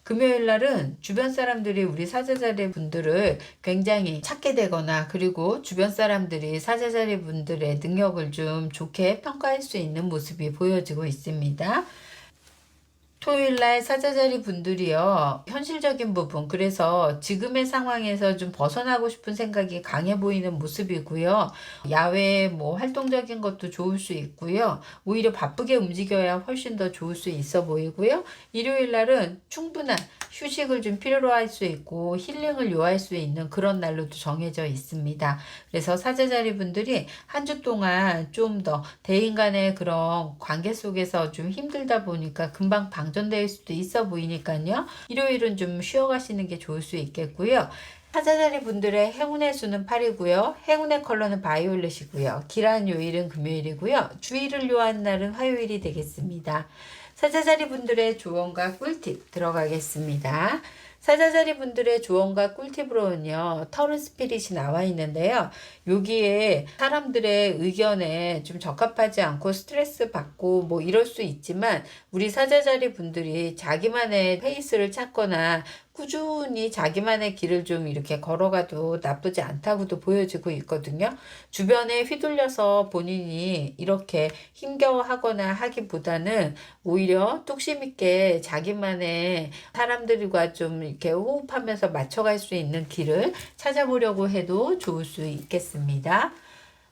금요일 날은 주변 사람들이 우리 사자자리 분들을 굉장히 찾게 되거나, 그리고 주변 사람들이 사자자리 분들의 능력을 좀 좋게 평가할 수 있는 모습이 보여지고 있습니다. 토요일날 사자자리 분들이요, 현실적인 부분, 그래서 지금의 상황에서 좀 벗어나고 싶은 생각이 강해 보이는 모습이고요. 야외 뭐 활동적인 것도 좋을 수 있고요. 오히려 바쁘게 움직여야 훨씬 더 좋을 수 있어 보이고요. 일요일날은 충분한 휴식을 좀 필요로 할 수 있고 힐링을 요할 수 있는 그런 날로도 정해져 있습니다. 그래서 사자자리 분들이 한 주 동안 좀 더 대인 간의 그런 관계 속에서 좀 힘들다 보니까 금방 방전될 수도 있어 보이니까요. 일요일은 좀 쉬어가시는 게 좋을 수 있겠고요. 사자자리 분들의 행운의 수는 8이고요. 행운의 컬러는 바이올렛이고요. 길한 요일은 금요일이고요. 주의를 요한 날은 화요일이 되겠습니다. 사자자리 분들의 조언과 꿀팁 들어가겠습니다. 사자자리 분들의 조언과 꿀팁으로는요, 터른 스피릿이 나와 있는데요. 여기에 사람들의 의견에 좀 적합하지 않고 스트레스 받고 뭐 이럴 수 있지만, 우리 사자자리 분들이 자기만의 페이스를 찾거나 꾸준히 자기만의 길을 좀 이렇게 걸어가도 나쁘지 않다고도 보여지고 있거든요. 주변에 휘둘려서 본인이 이렇게 힘겨워하거나 하기보다는 오히려 뚝심 있게 자기만의 사람들과 좀 이렇게 호흡하면서 맞춰갈 수 있는 길을 찾아보려고 해도 좋을 수 있겠습니다.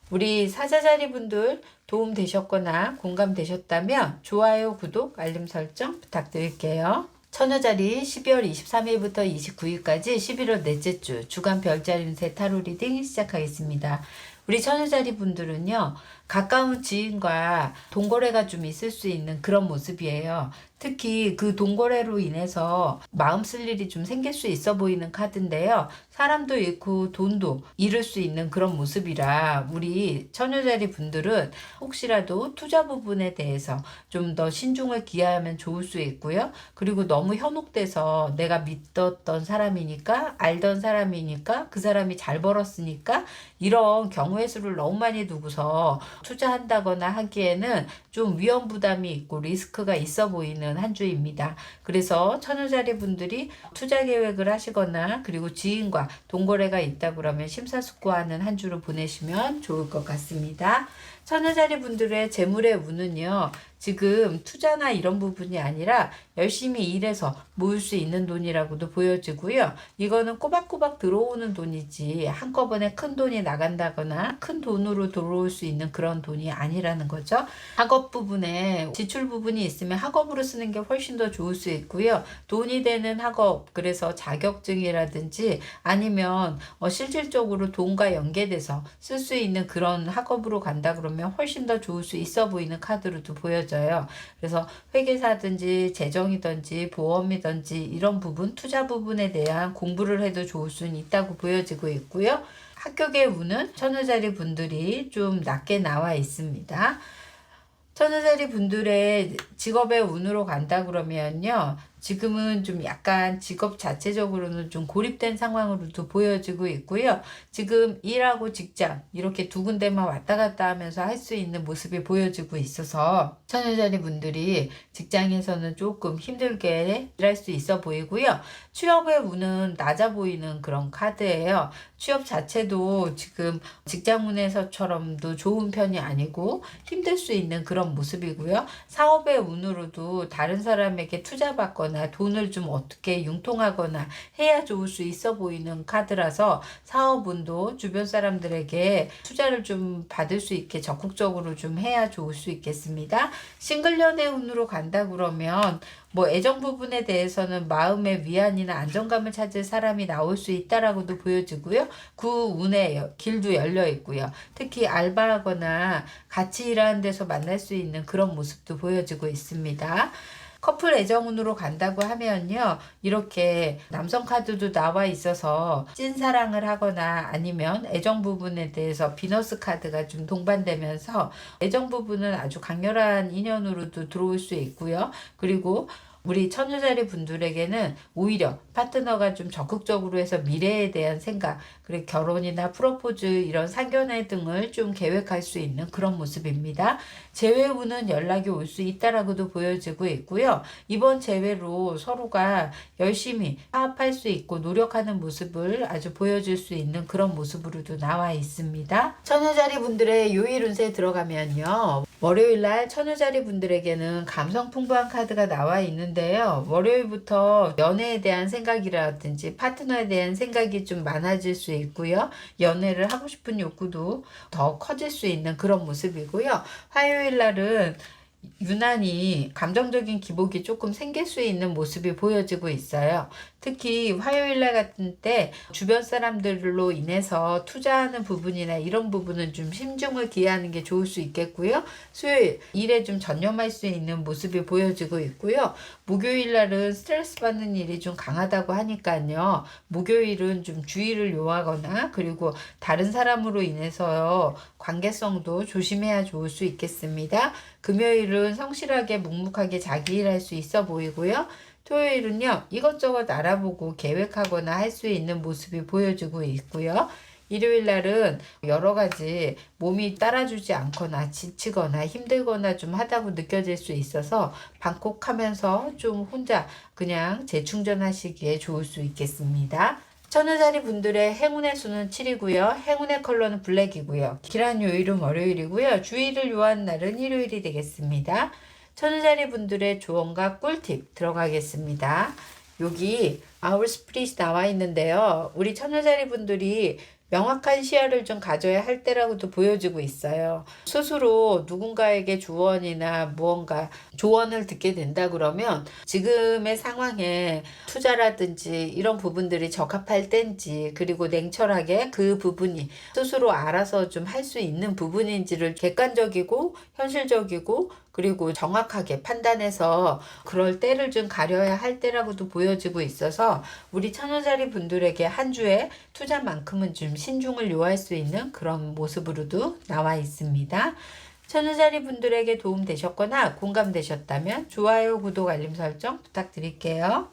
우리 사자자리 분들 도움 되셨거나 공감되셨다면 좋아요, 구독, 알림 설정 부탁드릴게요. 천여자리 12월 23일부터 29일까지 11월 넷째 주 주간 별자리 운세 타로 리딩 시작하겠습니다. 우리 천여자리 분들은요, 가까운 지인과 동거래가 좀 있을 수 있는 그런 모습이에요. 특히 그 동거래로 인해서 마음 쓸 일이 좀 생길 수 있어 보이는 카드인데요. 사람도 잃고 돈도 잃을 수 있는 그런 모습이라 우리 처녀자리 분들은 혹시라도 투자 부분에 대해서 좀 더 신중을 기하면 좋을 수 있고요. 그리고 너무 현혹돼서 내가 믿었던 사람이니까, 알던 사람이니까, 그 사람이 잘 벌었으니까 이런 경우의 수를 너무 많이 두고서 투자한다거나 하기에는 좀 위험 부담이 있고 리스크가 있어 보이는 한 주입니다. 그래서 천여자리 분들이 투자 계획을 하시거나 그리고 지인과 동거래가 있다 그러면 심사숙고하는 한 주를 보내시면 좋을 것 같습니다. 천여자리 분들의 재물의 운은요, 지금 투자나 이런 부분이 아니라 열심히 일해서 모을 수 있는 돈이라고도 보여지고요. 이거는 꼬박꼬박 들어오는 돈이지 한꺼번에 큰 돈이 나간다거나 큰 돈으로 들어올 수 있는 그런 돈이 아니라는 거죠. 학업 부분에 지출 부분이 있으면 학업으로 쓰는 게 훨씬 더 좋을 수 있고요. 돈이 되는 학업, 그래서 자격증이라든지 아니면 실질적으로 돈과 연계돼서 쓸 수 있는 그런 학업으로 간다 그러면 훨씬 더 좋을 수 있어 보이는 카드로도 보여져요. 그래서 회계사든지 재정이든지 보험이든지 이런 부분, 투자 부분에 대한 공부를 해도 좋을 수는 있다고 보여지고 있고요. 학교계 운은 천여자리 분들이 좀 낮게 나와 있습니다. 천여자리 분들의 직업의 운으로 간다 그러면요, 지금은 좀 약간 직업 자체적으로는 좀 고립된 상황으로도 보여지고 있고요. 지금 일하고 직장 이렇게 두 군데만 왔다 갔다 하면서 할 수 있는 모습이 보여지고 있어서 천여자리 분들이 직장에서는 조금 힘들게 일할 수 있어 보이고요. 취업의 운은 낮아 보이는 그런 카드예요. 취업 자체도 지금 직장운에서처럼도 좋은 편이 아니고 힘들 수 있는 그런 모습이고요. 사업의 운으로도 다른 사람에게 투자받거나 돈을 좀 어떻게 융통하거나 해야 좋을 수 있어 보이는 카드라서 사업운도 주변 사람들에게 투자를 좀 받을 수 있게 적극적으로 좀 해야 좋을 수 있겠습니다. 싱글 연애 운으로 간다 그러면 뭐 애정 부분에 대해서는 마음의 위안이나 안정감을 찾을 사람이 나올 수 있다라고도 보여지고요. 그 운의 길도 열려 있고요. 특히 알바하거나 같이 일하는 데서 만날 수 있는 그런 모습도 보여지고 있습니다. 커플 애정운으로 간다고 하면요, 이렇게 남성 카드도 나와 있어서 찐사랑을 하거나 아니면 애정 부분에 대해서 비너스 카드가 좀 동반되면서 애정 부분은 아주 강렬한 인연으로도 들어올 수 있고요. 그리고 우리 천여자리 분들에게는 오히려 파트너가 좀 적극적으로 해서 미래에 대한 생각, 그리고 결혼이나 프로포즈 이런 상견례 등을 좀 계획할 수 있는 그런 모습입니다. 재회운은 연락이 올 수 있다라고도 보여지고 있고요. 이번 재회로 서로가 열심히 화합할 수 있고 노력하는 모습을 아주 보여줄 수 있는 그런 모습으로도 나와 있습니다. 천여자리 분들의 요일 운세에 들어가면요, 월요일날 천여자리 분들에게는 감성 풍부한 카드가 나와 있는데요. 월요일부터 연애에 대한 생각이라든지 파트너에 대한 생각이 좀 많아질 수 있고요. 연애를 하고 싶은 욕구도 더 커질 수 있는 그런 모습이고요. 화요일날은 유난히 감정적인 기복이 조금 생길 수 있는 모습이 보여지고 있어요. 특히 화요일날 같은 때 주변 사람들로 인해서 투자하는 부분이나 이런 부분은 좀 신중을 기하는 게 좋을 수 있겠고요. 수요일 일에 좀 전념할 수 있는 모습이 보여지고 있고요. 목요일날은 스트레스 받는 일이 좀 강하다고 하니까요. 목요일은 좀 주의를 요하거나 그리고 다른 사람으로 인해서 관계성도 조심해야 좋을 수 있겠습니다. 금요일은 성실하게 묵묵하게 자기 일할 수 있어 보이고요. 토요일은요, 이것저것 알아보고 계획하거나 할 수 있는 모습이 보여지고 있고요. 일요일 날은 여러 가지 몸이 따라주지 않거나 지치거나 힘들거나 좀 하다고 느껴질 수 있어서 방콕하면서 좀 혼자 그냥 재충전하시기에 좋을 수 있겠습니다. 천여자리 분들의 행운의 수는 7이고요. 행운의 컬러는 블랙이고요. 길한 요일은 월요일이고요. 주의를 요한 날은 일요일이 되겠습니다. 천여자리 분들의 조언과 꿀팁 들어가겠습니다. 여기 아울 스프릿이 나와 있는데요. 우리 천여자리 분들이 명확한 시야를 좀 가져야 할 때라고도 보여지고 있어요. 스스로 누군가에게 조언이나 무언가 조언을 듣게 된다 그러면 지금의 상황에 투자라든지 이런 부분들이 적합할 땐지, 그리고 냉철하게 그 부분이 스스로 알아서 좀 할 수 있는 부분인지를 객관적이고 현실적이고 그리고 정확하게 판단해서 그럴 때를 좀 가려야 할 때라고도 보여지고 있어서 우리 천여자리 분들에게 한 주에 투자만큼은 좀 신중을 요할 수 있는 그런 모습으로도 나와 있습니다. 천여자리 분들에게 도움 되셨거나 공감되셨다면 좋아요, 구독, 알림 설정 부탁드릴게요.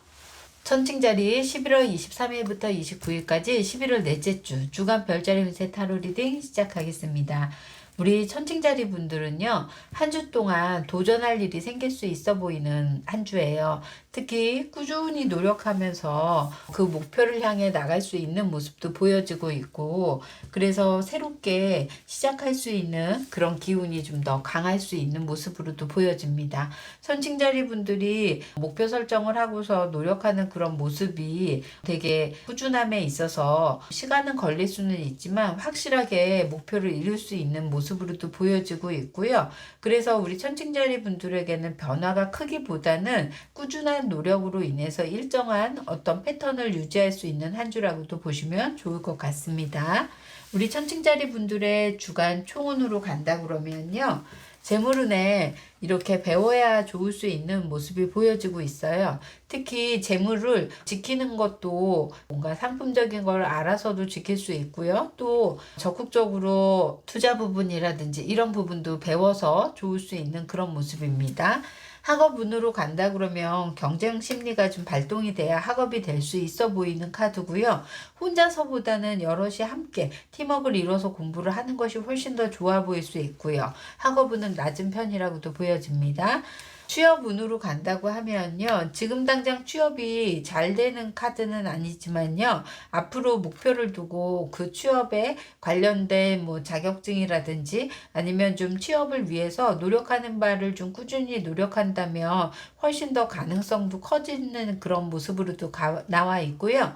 천칭자리 11월 23일부터 29일까지 11월 넷째 주 주간 별자리 운세 타로 리딩 시작하겠습니다. 우리 천칭자리 분들은요, 한 주 동안 도전할 일이 생길 수 있어 보이는 한 주예요. 특히 꾸준히 노력하면서 그 목표를 향해 나갈 수 있는 모습도 보여지고 있고, 그래서 새롭게 시작할 수 있는 그런 기운이 좀 더 강할 수 있는 모습으로도 보여집니다. 천칭자리 분들이 목표 설정을 하고서 노력하는 그런 모습이 되게 꾸준함에 있어서 시간은 걸릴 수는 있지만 확실하게 목표를 이룰 수 있는 모습으로도 보여지고 있고요. 그래서 우리 천칭자리 분들에게는 변화가 크기보다는 꾸준한 노력으로 인해서 일정한 어떤 패턴을 유지할 수 있는 한 주라고도 보시면 좋을 것 같습니다. 우리 천칭자리 분들의 주간 총운으로 간다 그러면요, 재물운에 이렇게 배워야 좋을 수 있는 모습이 보여지고 있어요. 특히 재물을 지키는 것도 뭔가 상품적인 걸 알아서도 지킬 수 있고요. 또 적극적으로 투자 부분이라든지 이런 부분도 배워서 좋을 수 있는 그런 모습입니다. 학업운으로 간다 그러면 경쟁 심리가 좀 발동이 돼야 학업이 될 수 있어 보이는 카드고요. 혼자서보다는 여럿이 함께 팀워크를 이뤄서 공부를 하는 것이 훨씬 더 좋아 보일 수 있고요. 학업운은 낮은 편이라고도 보여집니다. 취업운으로 간다고 하면요, 지금 당장 취업이 잘 되는 카드는 아니지만요, 앞으로 목표를 두고 그 취업에 관련된 뭐 자격증이라든지 아니면 좀 취업을 위해서 노력하는 바를 좀 꾸준히 노력한다면 훨씬 더 가능성도 커지는 그런 모습으로도 나와 있고요.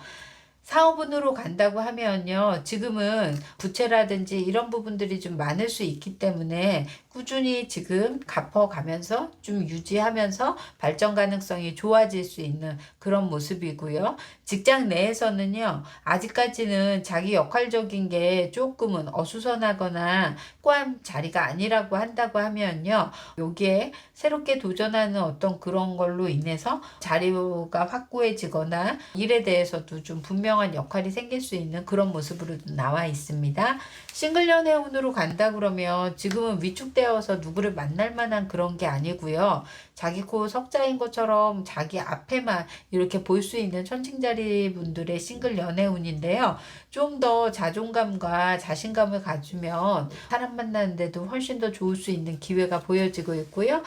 사업운으로 간다고 하면요, 지금은 부채라든지 이런 부분들이 좀 많을 수 있기 때문에 꾸준히 지금 갚아가면서 좀 유지하면서 발전 가능성이 좋아질 수 있는 그런 모습이고요. 직장 내에서는요, 아직까지는 자기 역할적인 게 조금은 어수선하거나 꽉한 자리가 아니라고 한다고 하면요, 여기에 새롭게 도전하는 어떤 그런 걸로 인해서 자리가 확고해지거나 일에 대해서도 좀 분명한 역할이 생길 수 있는 그런 모습으로 나와 있습니다. 싱글 연애운으로 간다 그러면 지금은 위축되어서 누구를 만날 만한 그런 게 아니고요. 자기 코 석자인 것처럼 자기 앞에만 이렇게 볼 수 있는 천칭자리 분들의 싱글 연애운인데요. 좀 더 자존감과 자신감을 가지면 사람 만나는데도 훨씬 더 좋을 수 있는 기회가 보여지고 있고요.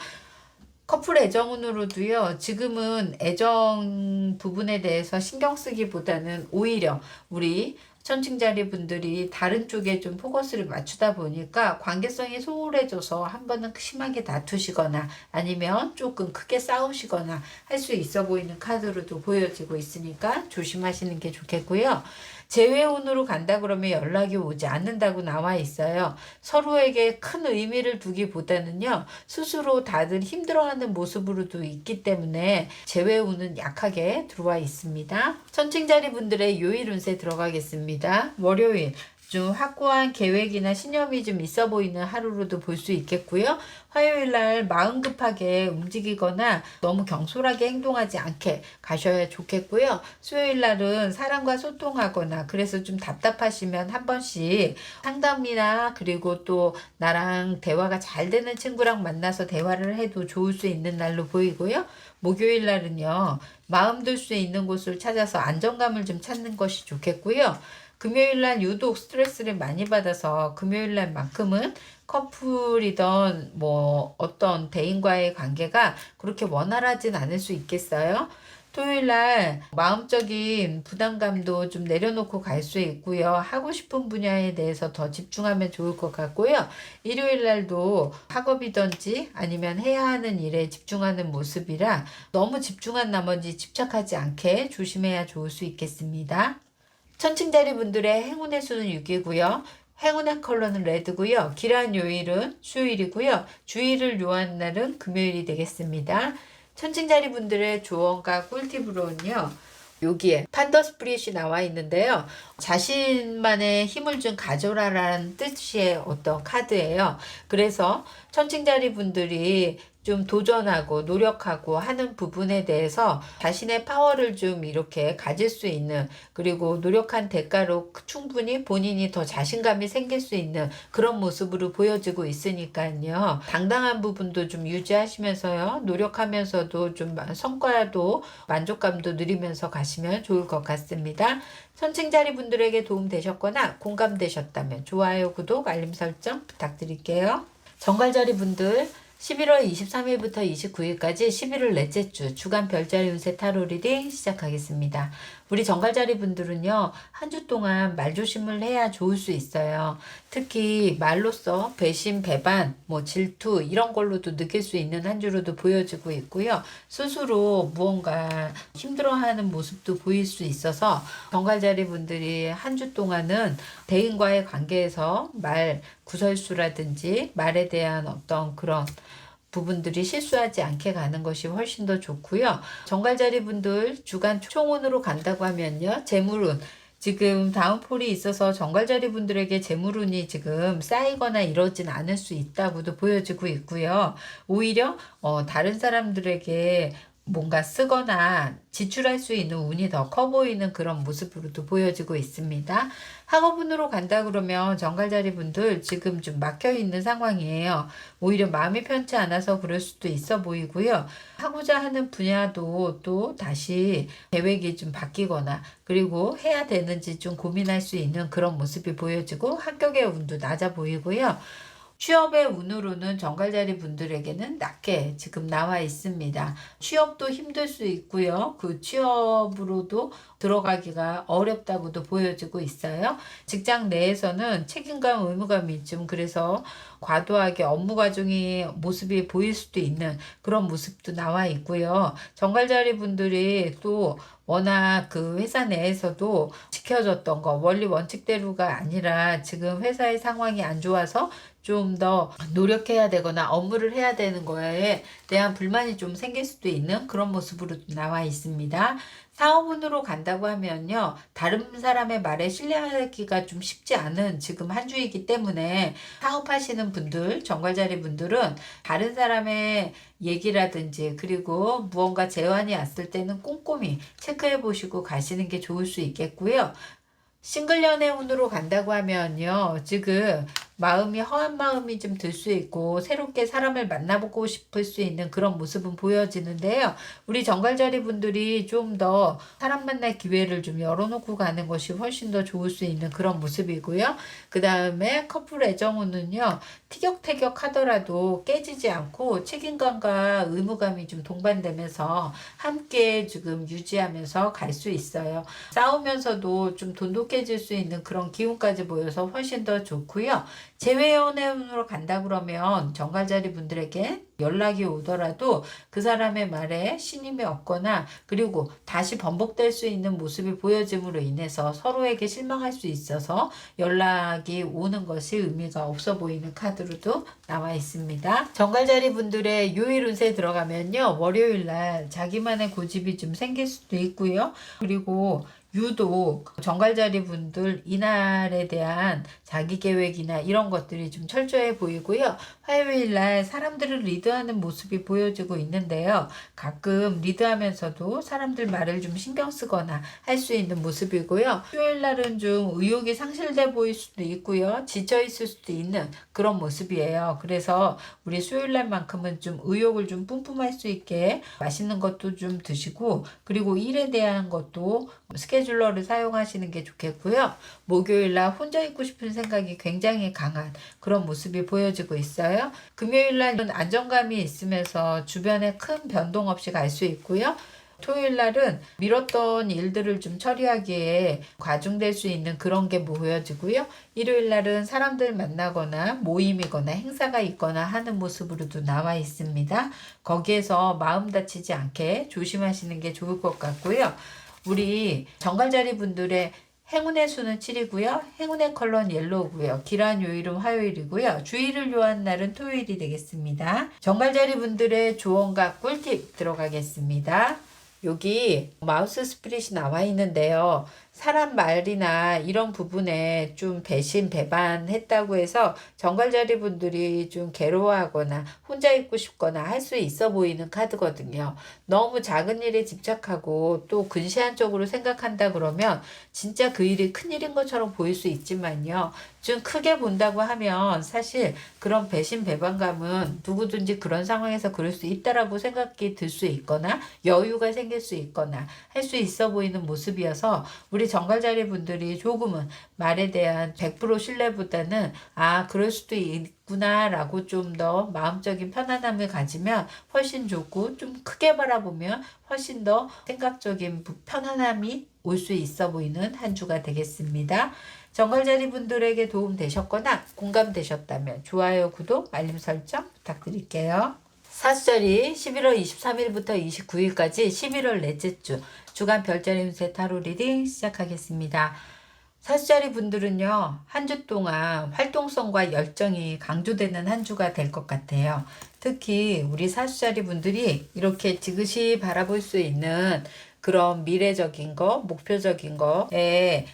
커플 애정운으로도요, 지금은 애정 부분에 대해서 신경 쓰기보다는 오히려 우리 천칭자리 분들이 다른 쪽에 좀 포커스를 맞추다 보니까 관계성이 소홀해져서 한 번은 심하게 다투시거나 아니면 조금 크게 싸우시거나 할 수 있어 보이는 카드로도 보여지고 있으니까 조심하시는 게 좋겠고요. 재회운으로 간다 그러면 연락이 오지 않는다고 나와 있어요. 서로에게 큰 의미를 두기보다는요, 스스로 다들 힘들어하는 모습으로도 있기 때문에 재회운은 약하게 들어와 있습니다. 천칭자리 분들의 요일 운세 들어가겠습니다. 월요일 좀 확고한 계획이나 신념이 좀 있어 보이는 하루로도 볼 수 있겠고요. 화요일 날 마음 급하게 움직이거나 너무 경솔하게 행동하지 않게 가셔야 좋겠고요. 수요일 날은 사람과 소통하거나 그래서 좀 답답하시면 한 번씩 상담이나 그리고 또 나랑 대화가 잘 되는 친구랑 만나서 대화를 해도 좋을 수 있는 날로 보이고요. 목요일 날은요, 마음 둘 수 있는 곳을 찾아서 안정감을 좀 찾는 것이 좋겠고요. 금요일 날 유독 스트레스를 많이 받아서 금요일 날만큼은 커플이던 뭐 어떤 대인과의 관계가 그렇게 원활하진 않을 수 있겠어요. 토요일 날 마음적인 부담감도 좀 내려놓고 갈 수 있고요. 하고 싶은 분야에 대해서 더 집중하면 좋을 것 같고요. 일요일 날도 학업이든지 아니면 해야 하는 일에 집중하는 모습이라 너무 집중한 나머지 집착하지 않게 조심해야 좋을 수 있겠습니다. 천칭자리 분들의 행운의 수는 6이고요. 행운의 컬러는 레드고요. 길한 요일은 수요일이고요. 주의를 요한 날은 금요일이 되겠습니다. 천칭자리 분들의 조언과 꿀팁으로는요. 여기에 판더스프릿이 나와 있는데요. 자신만의 힘을 좀 가져라라는 뜻의 어떤 카드예요. 그래서 천칭자리 분들이 좀 도전하고 노력하고 하는 부분에 대해서 자신의 파워를 좀 이렇게 가질 수 있는, 그리고 노력한 대가로 충분히 본인이 더 자신감이 생길 수 있는 그런 모습으로 보여지고 있으니까요. 당당한 부분도 좀 유지하시면서요. 노력하면서도 좀 성과도 만족감도 누리면서 가시면 좋을 것 같습니다. 천칭자리 분들에게 도움 되셨거나 공감되셨다면 좋아요, 구독, 알림 설정 부탁드릴게요. 정갈자리 분들 11월 23일부터 29일까지 11월 넷째 주 주간 별자리 운세 타로 리딩 시작하겠습니다. 우리 정갈자리 분들은요, 한 주 동안 말조심을 해야 좋을 수 있어요. 특히 말로써 배신, 배반, 뭐 질투 이런 걸로도 느낄 수 있는 한 주로도 보여지고 있고요. 스스로 무언가 힘들어하는 모습도 보일 수 있어서 정갈자리 분들이 한 주 동안은 대인과의 관계에서 말 구설수라든지 말에 대한 어떤 그런 부분들이 실수하지 않게 가는 것이 훨씬 더 좋고요. 정갈자리 분들 주간 총운으로 간다고 하면요. 재물운. 지금 다운폴이 있어서 정갈자리 분들에게 재물운이 지금 쌓이거나 이러진 않을 수 있다고도 보여지고 있고요. 오히려 다른 사람들에게 뭔가 쓰거나 지출할 수 있는 운이 더 커 보이는 그런 모습으로도 보여지고 있습니다. 학업운으로 간다 그러면 정갈자리 분들 지금 좀 막혀 있는 상황이에요. 오히려 마음이 편치 않아서 그럴 수도 있어 보이고요. 하고자 하는 분야도 또 다시 계획이 좀 바뀌거나 그리고 해야 되는지 좀 고민할 수 있는 그런 모습이 보여지고 합격의 운도 낮아 보이고요. 취업의 운으로는 정갈자리 분들에게는 낮게 지금 나와 있습니다. 취업도 힘들 수 있고요. 그 취업으로도 들어가기가 어렵다고도 보여지고 있어요. 직장 내에서는 책임감, 의무감이 좀 그래서 과도하게 업무 과중이 모습이 보일 수도 있는 그런 모습도 나와 있고요. 정갈자리 분들이 또 워낙 그 회사 내에서도 지켜졌던 거, 원리 원칙대로가 아니라 지금 회사의 상황이 안 좋아서 좀 더 노력해야 되거나 업무를 해야 되는 거에 대한 불만이 좀 생길 수도 있는 그런 모습으로 나와 있습니다. 사업운으로 간다고 하면요. 다른 사람의 말에 신뢰하기가 좀 쉽지 않은 지금 한 주이기 때문에 사업하시는 분들, 정갈자리 분들은 다른 사람의 얘기라든지 그리고 무언가 제안이 왔을 때는 꼼꼼히 체크해 보시고 가시는 게 좋을 수 있겠고요. 싱글 연애운으로 간다고 하면요. 지금 마음이 허한 마음이 좀 들 수 있고 새롭게 사람을 만나보고 싶을 수 있는 그런 모습은 보여지는데요. 우리 정갈자리 분들이 좀 더 사람 만날 기회를 좀 열어놓고 가는 것이 훨씬 더 좋을 수 있는 그런 모습이고요. 그 다음에 커플 애정운은요. 티격태격 하더라도 깨지지 않고 책임감과 의무감이 좀 동반되면서 함께 지금 유지하면서 갈 수 있어요. 싸우면서도 좀 돈독해질 수 있는 그런 기운까지 보여서 훨씬 더 좋고요. 재회연애운으로 간다 그러면 정갈자리 분들에게 연락이 오더라도 그 사람의 말에 신임이 없거나 그리고 다시 번복될 수 있는 모습이 보여짐으로 인해서 서로에게 실망할 수 있어서 연락이 오는 것이 의미가 없어 보이는 카드로도 나와 있습니다. 정갈자리 분들의 요일 운세에 들어가면요. 월요일 날 자기만의 고집이 좀 생길 수도 있고요. 그리고 유독 정갈자리 분들 이날에 대한 자기 계획이나 이런 것들이 좀 철저해 보이고요. 화요일 날 사람들을 리드하는 모습이 보여지고 있는데요. 가끔 리드하면서도 사람들 말을 좀 신경 쓰거나 할 수 있는 모습이고요. 수요일 날은 좀 의욕이 상실돼 보일 수도 있고요. 지쳐 있을 수도 있는 그런 모습이에요. 그래서 우리 수요일 날만큼은 좀 의욕을 좀 뿜뿜할 수 있게 맛있는 것도 좀 드시고, 그리고 일에 대한 것도 스케줄러를 사용하시는 게 좋겠고요. 목요일 날 혼자 있고 싶은 생각이 굉장히 강한 그런 모습이 보여지고 있어요. 금요일 날은 안정감이 있으면서 주변에 큰 변동 없이 갈 수 있고요. 토요일 날은 미뤘던 일들을 좀 처리하기에 과중될 수 있는 그런 게 보여지고요. 일요일 날은 사람들 만나거나 모임이거나 행사가 있거나 하는 모습으로도 나와 있습니다. 거기에서 마음 다치지 않게 조심하시는 게 좋을 것 같고요. 우리 정갈자리 분들의 행운의 수는 7이고요. 행운의 컬러는 옐로우고요. 길한 요일은 화요일이고요. 주의를 요한 날은 토요일이 되겠습니다. 정갈자리 분들의 조언과 꿀팁 들어가겠습니다. 여기 마우스 스프릿이 나와 있는데요. 사람 말이나 이런 부분에 좀 배반했다고 해서 정갈자리 분들이 좀 괴로워하거나 혼자 있고 싶거나 할 수 있어 보이는 카드거든요. 너무 작은 일에 집착하고 또 근시안 쪽으로 생각한다 그러면 진짜 그 일이 큰일인 것처럼 보일 수 있지만요. 좀 크게 본다고 하면 사실 그런 배반감은 누구든지 그런 상황에서 그럴 수 있다라고 생각이 들 수 있거나 여유가 생길 수 있거나 할 수 있어 보이는 모습이어서 우리 정갈자리 분들이 조금은 말에 대한 100% 신뢰보다는 그럴 수도 있구나 라고 좀 더 마음적인 편안함을 가지면 훨씬 좋고, 좀 크게 바라보면 훨씬 더 생각적인 편안함이 올 수 있어 보이는 한 주가 되겠습니다. 정갈자리 분들에게 도움 되셨거나 공감되셨다면 좋아요, 구독, 알림 설정 부탁드릴게요. 사주절이 11월 23일부터 29일까지 11월 넷째 주 주간 별자리 운세 타로 리딩 시작하겠습니다. 사주자리 분들은요, 한 주 동안 활동성과 열정이 강조되는 한 주가 될 것 같아요. 특히 우리 사주자리 분들이 이렇게 지그시 바라볼 수 있는 그런 미래적인 거, 목표적인 거에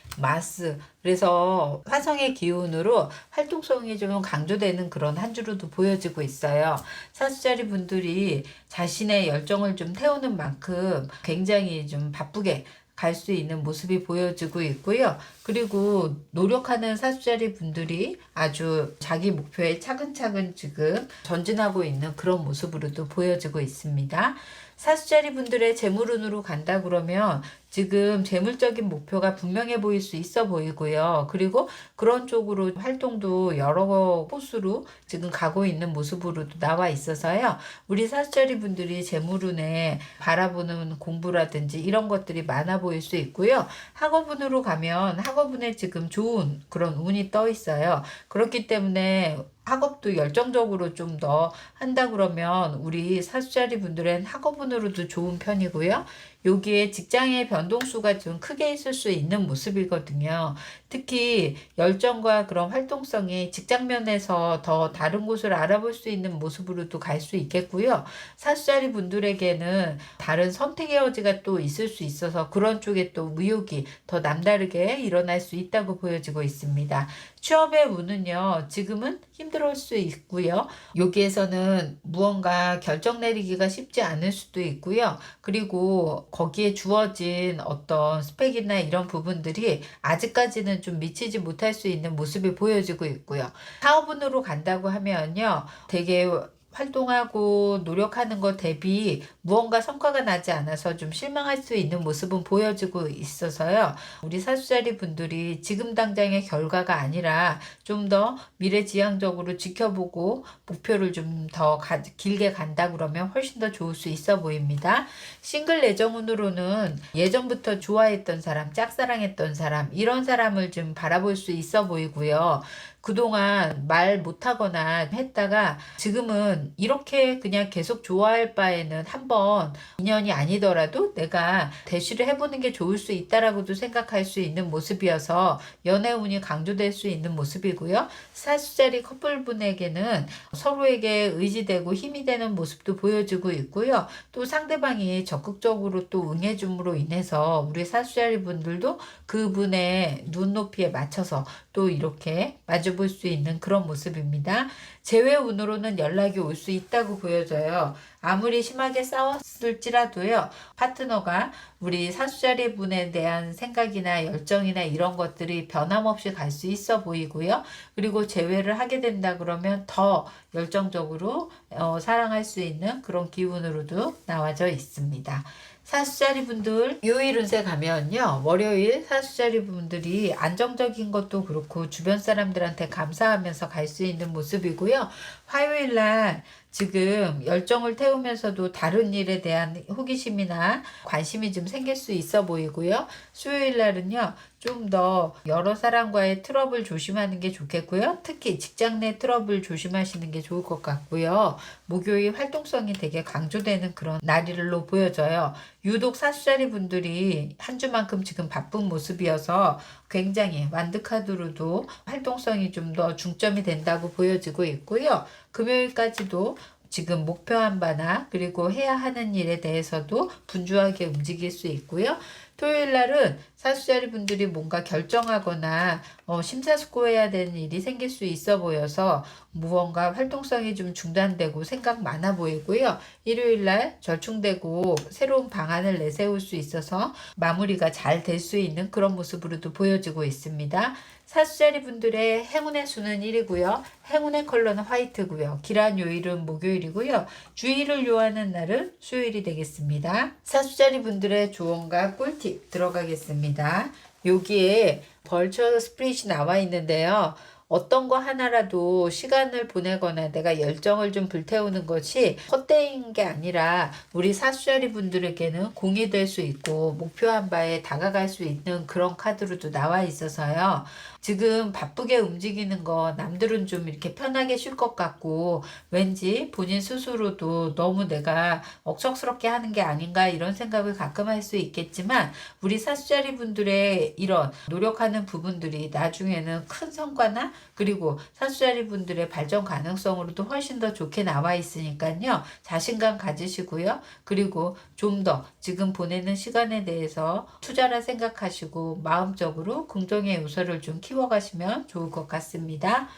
그래서 화성의 기운으로 활동성이 좀 강조되는 그런 한 주로도 보여지고 있어요. 사주자리 분들이 자신의 열정을 좀 태우는 만큼 굉장히 좀 바쁘게 갈 수 있는 모습이 보여지고 있고요. 그리고 노력하는 사주자리 분들이 아주 자기 목표에 차근차근 지금 전진하고 있는 그런 모습으로도 보여지고 있습니다. 사주자리 분들의 재물운으로 간다 그러면 지금 재물적인 목표가 분명해 보일 수 있어 보이고요. 그리고 그런 쪽으로 활동도 여러 곳으로 지금 가고 있는 모습으로도 나와 있어서요. 우리 사주자리 분들이 재물운에 바라보는 공부라든지 이런 것들이 많아 보일 수 있고요. 학업운으로 가면 학업운에 지금 좋은 그런 운이 떠 있어요. 그렇기 때문에 학업도 열정적으로 좀 더 한다 그러면 우리 사주자리 분들은 학업운으로도 좋은 편이고요. 여기에 직장의 변동수가 좀 크게 있을 수 있는 모습이거든요. 특히 열정과 그런 활동성이 직장면에서 더 다른 곳을 알아볼 수 있는 모습으로도 갈 수 있겠고요. 사주자리 분들에게는 다른 선택의 여지가 또 있을 수 있어서 그런 쪽에 또 의욕이 더 남다르게 일어날 수 있다고 보여지고 있습니다. 취업의 운은요, 지금은 힘들을 수 있고요. 여기에서는 무언가 결정 내리기가 쉽지 않을 수도 있고요. 그리고 거기에 주어진 어떤 스펙이나 이런 부분들이 아직까지는 좀 미치지 못할 수 있는 모습이 보여지고 있고요. 사업운으로 간다고 하면요, 되게 활동하고 노력하는 것 대비 무언가 성과가 나지 않아서 좀 실망할 수 있는 모습은 보여지고 있어서요. 우리 사주자리 분들이 지금 당장의 결과가 아니라 좀 더 미래지향적으로 지켜보고 목표를 좀 더 길게 간다 그러면 훨씬 더 좋을 수 있어 보입니다. 싱글 애정운으로는 예전부터 좋아했던 사람, 짝사랑했던 사람, 이런 사람을 좀 바라볼 수 있어 보이고요. 그동안 말 못하거나 했다가 지금은 사주자리분들은 이렇게 그냥 계속 좋아할 바에는 한번 인연이 아니더라도 내가 대시를 해보는 게 좋을 수 있다라고도 생각할 수 있는 모습이어서 연애운이 강조될 수 있는 모습이고요. 사주자리 커플분에게는 서로에게 의지되고 힘이 되는 모습도 보여지고 있고요. 또 상대방이 적극적으로 또 응해줌으로 인해서 우리 사주자리 분들도 그분의 눈높이에 맞춰서 또 이렇게 마주볼 수 있는 그런 모습입니다. 재회운으로는 연락이 올 수 있다고 보여져요. 아무리 심하게 싸웠을지라도요, 파트너가 우리 사수자리 분에 대한 생각이나 열정이나 이런 것들이 변함없이 갈 수 있어 보이고요. 그리고 재회를 하게 된다 그러면 더 열정적으로 사랑할 수 있는 그런 기운으로도 나와져 있습니다. 사수자리 분들 요일 운세 가면요, 월요일 사수자리 분들이 안정적인 것도 그렇고 주변 사람들한테 감사하면서 갈 수 있는 모습이고요. 화요일 날 지금 열정을 태우면서도 다른 일에 대한 호기심이나 관심이 좀 생길 수 있어 보이고요. 수요일 날은요, 좀 더 여러 사람과의 트러블 조심하는 게 좋겠고요. 특히 직장 내 트러블 조심하시는 게 좋을 것 같고요. 목요일 활동성이 되게 강조되는 그런 날일로 보여져요. 유독 사수자리 분들이 한 주만큼 지금 바쁜 모습이어서 굉장히 완득하드로도 활동성이 좀 더 중점이 된다고 보여지고 있고요. 금요일까지도 지금 목표한 바나 그리고 해야 하는 일에 대해서도 분주하게 움직일 수 있고요. 토요일 날은 사수자리 분들이 뭔가 결정하거나 심사숙고해야 되는 일이 생길 수 있어 보여서 무언가 활동성이 좀 중단되고 생각 많아 보이고요. 일요일 날 절충되고 새로운 방안을 내세울 수 있어서 마무리가 잘 될 수 있는 그런 모습으로도 보여지고 있습니다. 사수자리 분들의 행운의 수는 1이고요. 행운의 컬러는 화이트고요. 길한 요일은 목요일이고요. 주의를 요하는 날은 수요일이 되겠습니다. 사수자리 분들의 조언과 꿀팁 들어가겠습니다. 여기에 벌처 스프릿이 나와 있는데요. 어떤 거 하나라도 시간을 보내거나 내가 열정을 좀 불태우는 것이 헛되인 게 아니라 우리 사수자리 분들에게는 공이 될 수 있고 목표한 바에 다가갈 수 있는 그런 카드로도 나와 있어서요. 지금 바쁘게 움직이는 거 남들은 좀 이렇게 편하게 쉴 것 같고 왠지 본인 스스로도 너무 내가 억척스럽게 하는 게 아닌가 이런 생각을 가끔 할 수 있겠지만 우리 사수자리 분들의 이런 노력하는 부분들이 나중에는 큰 성과나 그리고 사수자리 분들의 발전 가능성으로도 훨씬 더 좋게 나와 있으니까요. 자신감 가지시고요. 그리고 좀 더 지금 보내는 시간에 대해서 투자라 생각하시고 마음적으로 긍정의 요소를 좀 키워가시면 좋을 것 같습니다.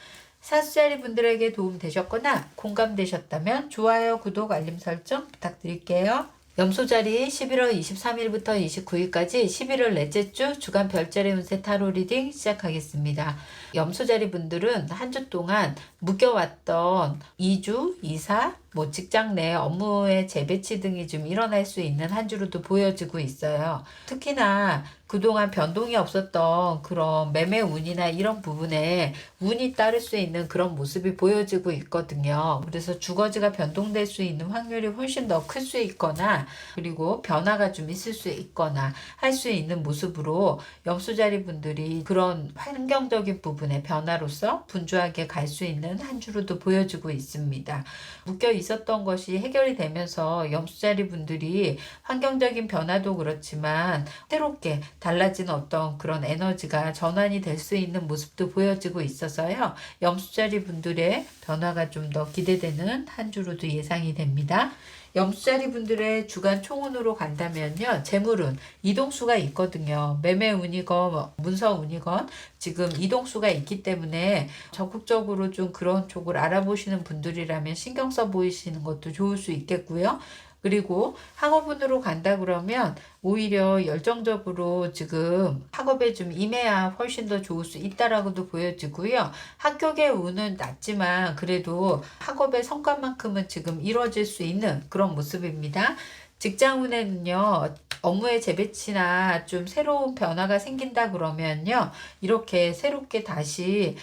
사수자리 분들에게 도움되셨거나 공감되셨다면 좋아요, 구독, 알림 설정 부탁드릴게요. 염소자리 11월 23일부터 29일까지 11월 넷째 주 주간 별자리 운세 타로 리딩 시작하겠습니다. 염소자리 분들은 한 주 동안 묶여왔던 이주, 이사, 직장 내 업무의 재배치 등이 좀 일어날 수 있는 한 주로도 보여지고 있어요. 특히나 그동안 변동이 없었던 그런 매매 운이나 이런 부분에 운이 따를 수 있는 그런 모습이 보여지고 있거든요. 그래서 주거지가 변동될 수 있는 확률이 훨씬 더 클 수 있거나 그리고 변화가 좀 있을 수 있거나 할 수 있는 모습으로 염소자리 분들이 그런 환경적인 부분의 변화로서 분주하게 갈 수 있는 한 주로도 보여지고 있습니다. 묶여 있었던 것이 해결이 되면서 염소자리 분들이 환경적인 변화도 그렇지만 새롭게 달라진 어떤 그런 에너지가 전환이 될 수 있는 모습도 보여지고 있어서요. 염소자리 분들의 변화가 좀 더 기대되는 한 주로도 예상이 됩니다. 염소자리 분들의 주간 총운으로 간다면요. 재물운, 이동수가 있거든요. 매매운이건 문서운이건 지금 이동수가 있기 때문에 적극적으로 좀 그런 쪽을 알아보시는 분들이라면 신경 써 보이시는 것도 좋을 수 있겠고요. 그리고 학업운으로 간다 그러면 오히려 열정적으로 지금 학업에 좀 임해야 훨씬 더 좋을 수 있다라고도 보여지고요. 학교계 운은 낮지만 그래도 학업의 성과만큼은 지금 이루어질 수 있는 그런 모습입니다. 직장 운에는요. 업무의 재배치나 좀 새로운 변화가 생긴다 그러면요. 이렇게 새롭게 다시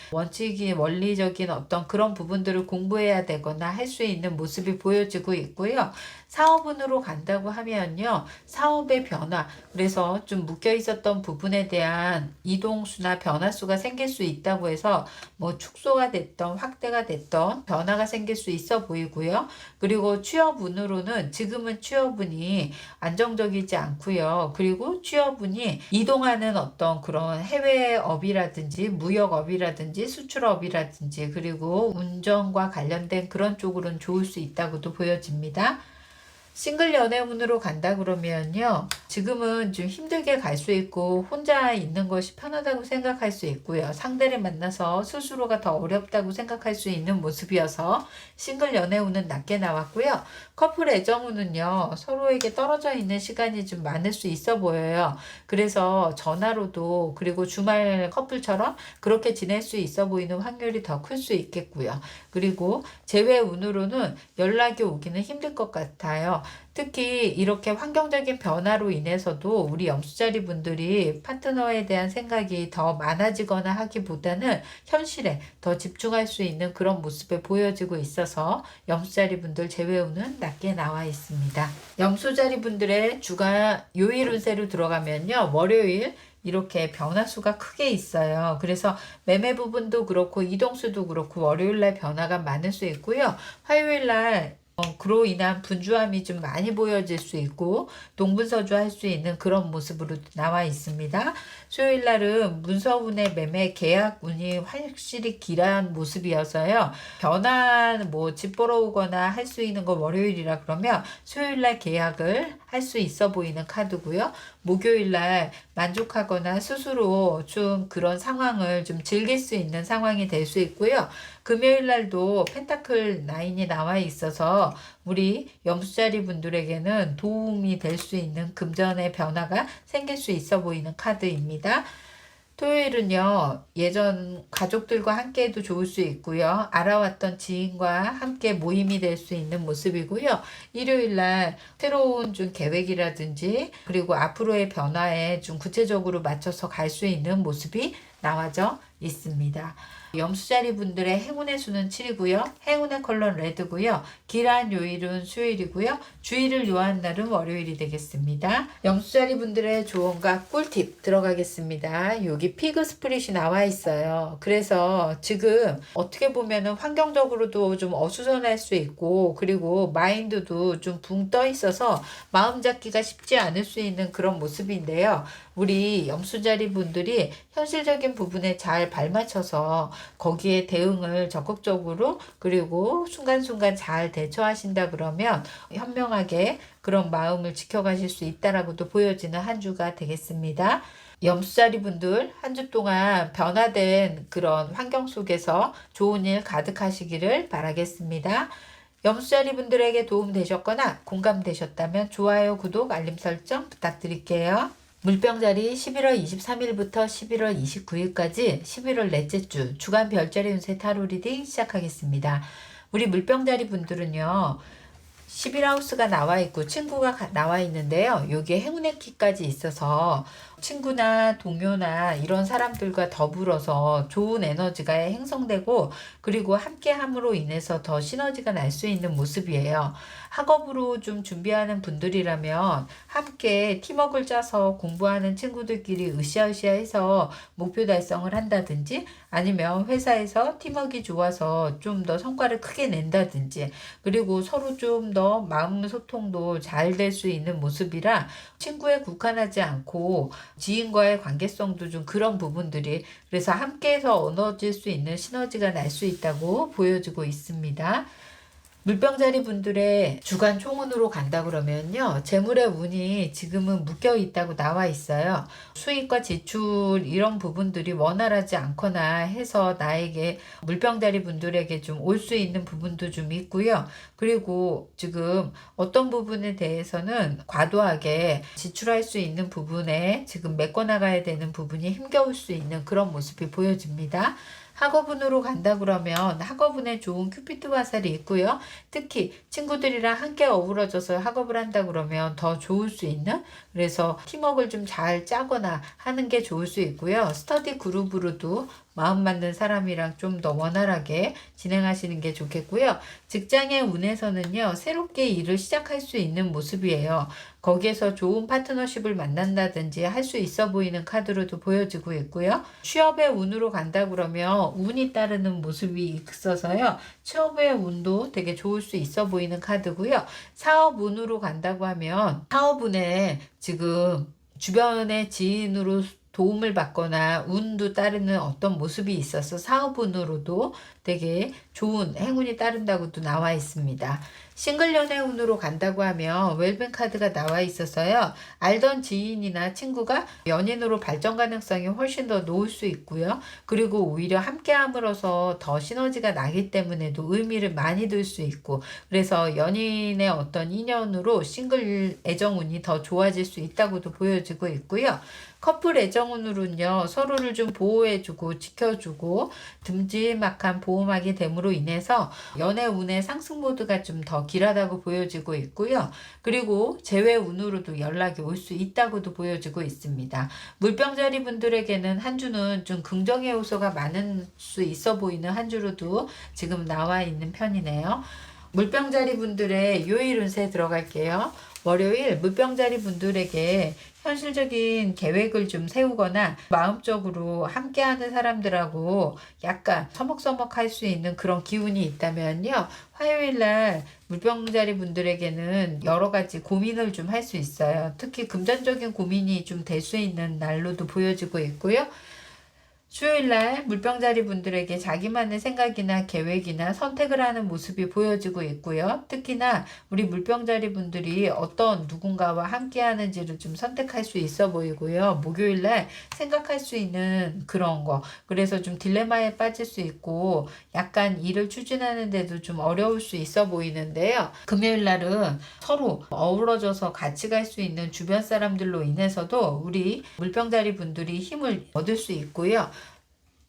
원리적인 어떤 그런 부분들을 공부해야 되거나 할 수 있는 모습이 보여지고 있고요. 사업운으로 간다고 하면요. 사업의 변화, 그래서 좀 묶여 있었던 부분에 대한 이동수나 변화수가 생길 수 있다고 해서 뭐 축소가 됐던 확대가 됐던 변화가 생길 수 있어 보이고요. 그리고 취업운으로는 지금은 취업운이 안정적이지 않고요. 그리고 취업운이 이동하는 어떤 그런 해외업이라든지 무역업이라든지 수출업이라든지 그리고 운전과 관련된 그런 쪽으로는 좋을 수 있다고도 보여집니다. 싱글 연애운으로 간다 그러면요. 지금은 좀 힘들게 갈 수 있고 혼자 있는 것이 편하다고 생각할 수 있고요. 상대를 만나서 스스로가 더 어렵다고 생각할 수 있는 모습이어서 싱글 연애운은 낮게 나왔고요. 커플 애정운은요. 서로에게 떨어져 있는 시간이 좀 많을 수 있어 보여요. 그래서 전화로도 그리고 주말 커플처럼 그렇게 지낼 수 있어 보이는 확률이 더 클 수 있겠고요. 그리고 재회운으로는 연락이 오기는 힘들 것 같아요. 특히 이렇게 환경적인 변화로 인해서도 우리 염수자리 분들이 파트너에 대한 생각이 더 많아지거나 하기보다는 현실에 더 집중할 수 있는 그런 모습에 보여지고 있어서 염수자리 분들 재회운은 낮게 나와 있습니다. 염수자리 분들의 주간 요일 운세로 들어가면요. 월요일 이렇게 변화수가 크게 있어요. 그래서 매매 부분도 그렇고 이동수도 그렇고 월요일날 변화가 많을 수 있고요. 화요일날 그로 인한 분주함이 좀 많이 보여질 수 있고 동분서주 할 수 있는 그런 모습으로 나와 있습니다. 수요일 날은 문서운의 매매 계약운이 확실히 길한 모습이어서요. 변화 집 보러 오거나 할 수 있는 거 월요일이라 그러면 수요일 날 계약을 할 수 있어 보이는 카드고요. 목요일 날 만족하거나 스스로 좀 그런 상황을 좀 즐길 수 있는 상황이 될 수 있고요. 금요일 날도 펜타클 9이 나와 있어서 우리 염수자리 분들에게는 도움이 될 수 있는 금전의 변화가 생길 수 있어 보이는 카드입니다. 토요일은요, 예전 가족들과 함께 해도 좋을 수 있고요. 알아왔던 지인과 함께 모임이 될 수 있는 모습이고요. 일요일 날 새로운 좀 계획이라든지 그리고 앞으로의 변화에 좀 구체적으로 맞춰서 갈 수 있는 모습이 나와져 있습니다. 염수자리 분들의 행운의 수는 7이고요. 행운의 컬러는 레드고요. 길한 요일은 수요일이고요. 주의를 요한 날은 월요일이 되겠습니다. 염수자리 분들의 조언과 꿀팁 들어가겠습니다. 여기 피그 스프릿이 나와 있어요. 그래서 지금 어떻게 보면은 환경적으로도 좀 어수선할 수 있고 그리고 마인드도 좀 붕 떠 있어서 마음 잡기가 쉽지 않을 수 있는 그런 모습인데요. 우리 염수자리 분들이 현실적인 부분에 잘 발맞춰서 거기에 대응을 적극적으로 그리고 순간순간 잘 대처하신다 그러면 현명하게 그런 마음을 지켜가실 수 있다라고도 보여지는 한 주가 되겠습니다. 염수자리 분들 한 주 동안 변화된 그런 환경 속에서 좋은 일 가득하시기를 바라겠습니다. 염수자리 분들에게 도움 되셨거나 공감되셨다면 좋아요, 구독, 알림 설정 부탁드릴게요. 물병자리 11월 23일부터 11월 29일까지 11월 넷째 주 주간 별자리 운세 타로 리딩 시작하겠습니다. 우리 물병자리 분들은요. 11하우스가 나와 있고 친구가 나와 있는데요. 여기에 행운의 키까지 있어서 친구나 동료나 이런 사람들과 더불어서 좋은 에너지가 형성되고 그리고 함께함으로 인해서 더 시너지가 날 수 있는 모습이에요. 학업으로 좀 준비하는 분들이라면 함께 팀워크를 짜서 공부하는 친구들끼리 으쌰으쌰해서 목표 달성을 한다든지 아니면 회사에서 팀워크가 좋아서 좀 더 성과를 크게 낸다든지 그리고 서로 좀 더 마음 소통도 잘 될 수 있는 모습이라 친구에 국한하지 않고 지인과의 관계성도 좀 그런 부분들이 그래서 함께해서 얻어질 수 있는 시너지가 날 수 있다고 보여지고 있습니다. 물병자리 분들의 주간 총운으로 간다 그러면요. 재물의 운이 지금은 묶여 있다고 나와 있어요. 수익과 지출 이런 부분들이 원활하지 않거나 해서 나에게 물병자리 분들에게 좀 올 수 있는 부분도 좀 있고요. 그리고 지금 어떤 부분에 대해서는 과도하게 지출할 수 있는 부분에 지금 메꿔 나가야 되는 부분이 힘겨울 수 있는 그런 모습이 보여집니다. 학업운으로 간다 그러면 학업운에 좋은 큐피드 화살이 있고요. 특히 친구들이랑 함께 어우러져서 학업을 한다 그러면 더 좋을 수 있는, 그래서 팀워크를 좀 잘 짜거나 하는 게 좋을 수 있고요. 스터디 그룹으로도 마음 맞는 사람이랑 좀 더 원활하게 진행하시는 게 좋겠고요. 직장의 운에서는요, 새롭게 일을 시작할 수 있는 모습이에요. 거기에서 좋은 파트너십을 만난다든지 할 수 있어 보이는 카드로도 보여지고 있고요. 취업의 운으로 간다 그러면 운이 따르는 모습이 있어서요. 취업의 운도 되게 좋을 수 있어 보이는 카드고요. 사업 운으로 간다고 하면 사업 운에 지금 주변의 지인으로 도움을 받거나 운도 따르는 어떤 모습이 있어서 사업운으로도 되게 좋은 행운이 따른다고도 나와 있습니다. 싱글 연애 운으로 간다고 하면 웰빙 카드가 나와 있어서요. 알던 지인이나 친구가 연인으로 발전 가능성이 훨씬 더 놓을 수 있고요. 그리고 오히려 함께 함으로써 더 시너지가 나기 때문에도 의미를 많이 둘 수 있고, 그래서 연인의 어떤 인연으로 싱글 애정운이 더 좋아질 수 있다고도 보여지고 있고요. 커플 애정운으로는요, 서로를 좀 보호해주고 지켜주고 듬직한 보호막이 됨으로 인해서 연애 운의 상승 모드가 좀 더 길하다고 보여지고 있고요. 그리고 재회 운으로도 연락이 올 수 있다고도 보여지고 있습니다. 물병자리 분들에게는 한 주는 좀 긍정의 요소가 많은 수 있어 보이는 한 주로도 지금 나와 있는 편이네요. 물병자리 분들의 요일 운세 들어갈게요. 월요일 물병자리 분들에게 현실적인 계획을 좀 세우거나 마음적으로 함께하는 사람들하고 약간 서먹서먹할 수 있는 그런 기운이 있다면요. 화요일날 물병자리 분들에게는 여러 가지 고민을 좀 할 수 있어요. 특히 금전적인 고민이 좀 될 수 있는 날로도 보여지고 있고요. 수요일날 물병자리 분들에게 자기만의 생각이나 계획이나 선택을 하는 모습이 보여지고 있고요. 특히나 우리 물병자리 분들이 어떤 누군가와 함께 하는지를 좀 선택할 수 있어 보이고요. 목요일날 생각할 수 있는 그런 거, 그래서 좀 딜레마에 빠질 수 있고 약간 일을 추진하는데도 좀 어려울 수 있어 보이는데요. 금요일날은 서로 어우러져서 같이 갈 수 있는 주변 사람들로 인해서도 우리 물병자리 분들이 힘을 얻을 수 있고요.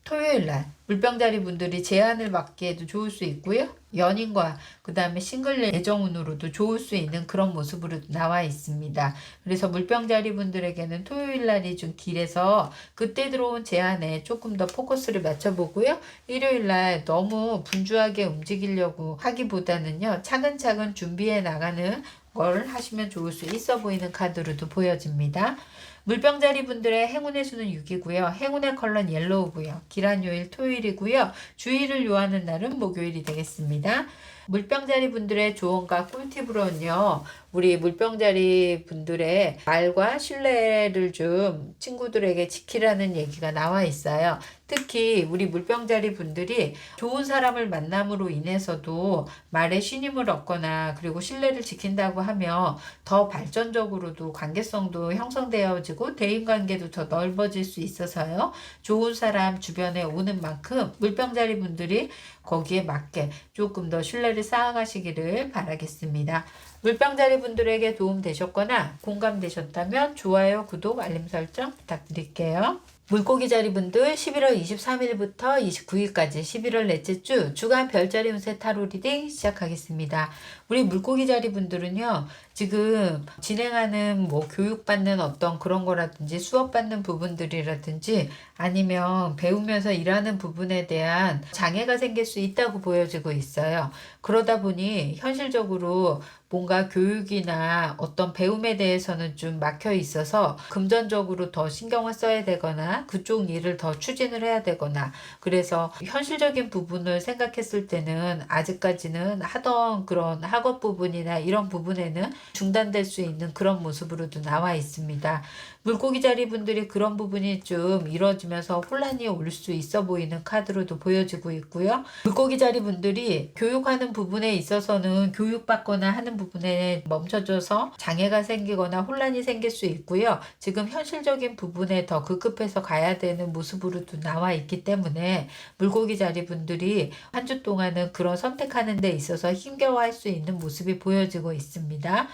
토요일날 물병자리 분들이 제안을 받기에도 좋을 수 있고요. 연인과 그 다음에 싱글 애정운으로도 좋을 수 있는 그런 모습으로 나와 있습니다. 그래서 물병자리 분들에게는 토요일날이 좀 길해서 그때 들어온 제안에 조금 더 포커스를 맞춰보고요. 일요일날 너무 분주하게 움직이려고 하기보다는요. 차근차근 준비해 나가는 걸 하시면 좋을 수 있어 보이는 카드로도 보여집니다. 물병자리 분들의 행운의 수는 6이고요. 행운의 컬러는 옐로우고요. 길한 요일 토요일이고요. 주의를 요하는 날은 목요일이 되겠습니다. 물병자리 분들의 조언과 꿀팁으로는요. 우리 물병자리 분들의 말과 신뢰를 좀 친구들에게 지키라는 얘기가 나와 있어요. 특히 우리 물병자리 분들이 좋은 사람을 만남으로 인해서도 말에 신임을 얻거나 그리고 신뢰를 지킨다고 하면 더 발전적으로도 관계성도 형성되어지고 대인관계도 더 넓어질 수 있어서요. 좋은 사람 주변에 오는 만큼 물병자리 분들이 거기에 맞게 조금 더 신뢰를 쌓아가시기를 바라겠습니다. 물병자리 분들에게 도움 되셨거나 공감되셨다면 좋아요, 구독, 알림 설정 부탁드릴게요. 물고기 자리 분들 11월 23일부터 29일까지 11월 넷째 주 주간 별자리 운세 타로 리딩 시작하겠습니다. 우리 물고기 자리 분들은요, 지금 진행하는 뭐 교육받는 어떤 그런 거라든지 수업받는 부분들이라든지 아니면 배우면서 일하는 부분에 대한 장애가 생길 수 있다고 보여지고 있어요. 그러다 보니 현실적으로 뭔가 교육이나 어떤 배움에 대해서는 좀 막혀 있어서 금전적으로 더 신경을 써야 되거나 그쪽 일을 더 추진을 해야 되거나, 그래서 현실적인 부분을 생각했을 때는 아직까지는 하던 그런 학업 부분이나 이런 부분에는 중단될 수 있는 그런 모습으로도 나와 있습니다. 물고기 자리 분들이 그런 부분이 좀 이루어지면서 혼란이 올 수 있어 보이는 카드로도 보여지고 있고요. 물고기 자리 분들이 교육하는 부분에 있어서는 교육받거나 하는 부분에 멈춰져서 장애가 생기거나 혼란이 생길 수 있고요. 지금 현실적인 부분에 더 급급해서 가야 되는 모습으로도 나와 있기 때문에 물고기 자리 분들이 한 주 동안은 그런 선택하는 데 있어서 힘겨워할 수 있는 모습이 보여지고 있습니다.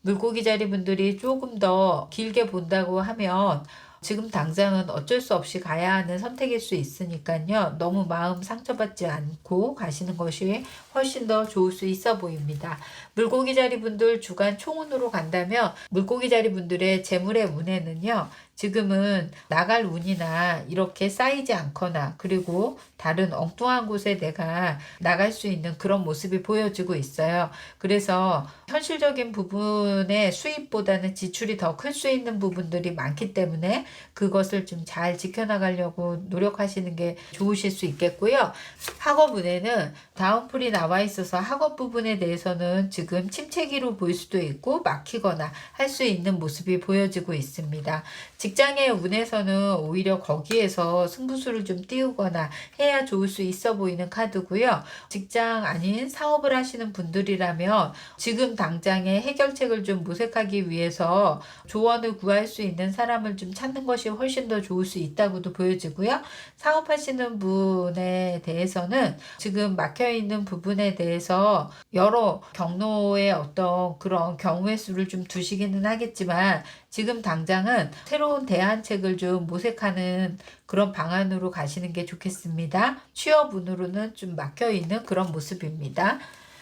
물고기 자리 분들이 조금 더 길게 본다고 하면 지금 당장은 어쩔 수 없이 가야 하는 선택일 수 있으니까요. 너무 마음 상처받지 않고 가시는 것이 훨씬 더 좋을 수 있어 보입니다. 물고기 자리 분들 주간 총운으로 간다면 물고기 자리 분들의 재물의 운에는요. 지금은 나갈 운이나 이렇게 쌓이지 않거나 그리고 다른 엉뚱한 곳에 내가 나갈 수 있는 그런 모습이 보여지고 있어요. 그래서 현실적인 부분의 수입보다는 지출이 더 클 수 있는 부분들이 많기 때문에 그것을 좀 잘 지켜나가려고 노력하시는 게 좋으실 수 있겠고요. 학업 운에는 다음 풀이 나와 있어서 학업 부분에 대해서는 지금 침체기로 보일 수도 있고 막히거나 할 수 있는 모습이 보여지고 있습니다. 직장의 운에서는 오히려 거기에서 승부수를 좀 띄우거나 해야 좋을 수 있어 보이는 카드고요. 직장 아닌 사업을 하시는 분들이라면 지금 당장의 해결책을 좀 모색하기 위해서 조언을 구할 수 있는 사람을 좀 찾는 것이 훨씬 더 좋을 수 있다고도 보여지고요. 사업하시는 분에 대해서는 지금 막혀있는 부분에 대해서 여러 경로의 어떤 그런 경우의 수를 좀 두시기는 하겠지만 지금 당장은 새로운 대안책을 좀 모색하는 그런 방안으로 가시는 게 좋겠습니다. 취업운으로는 좀 막혀있는 그런 모습입니다.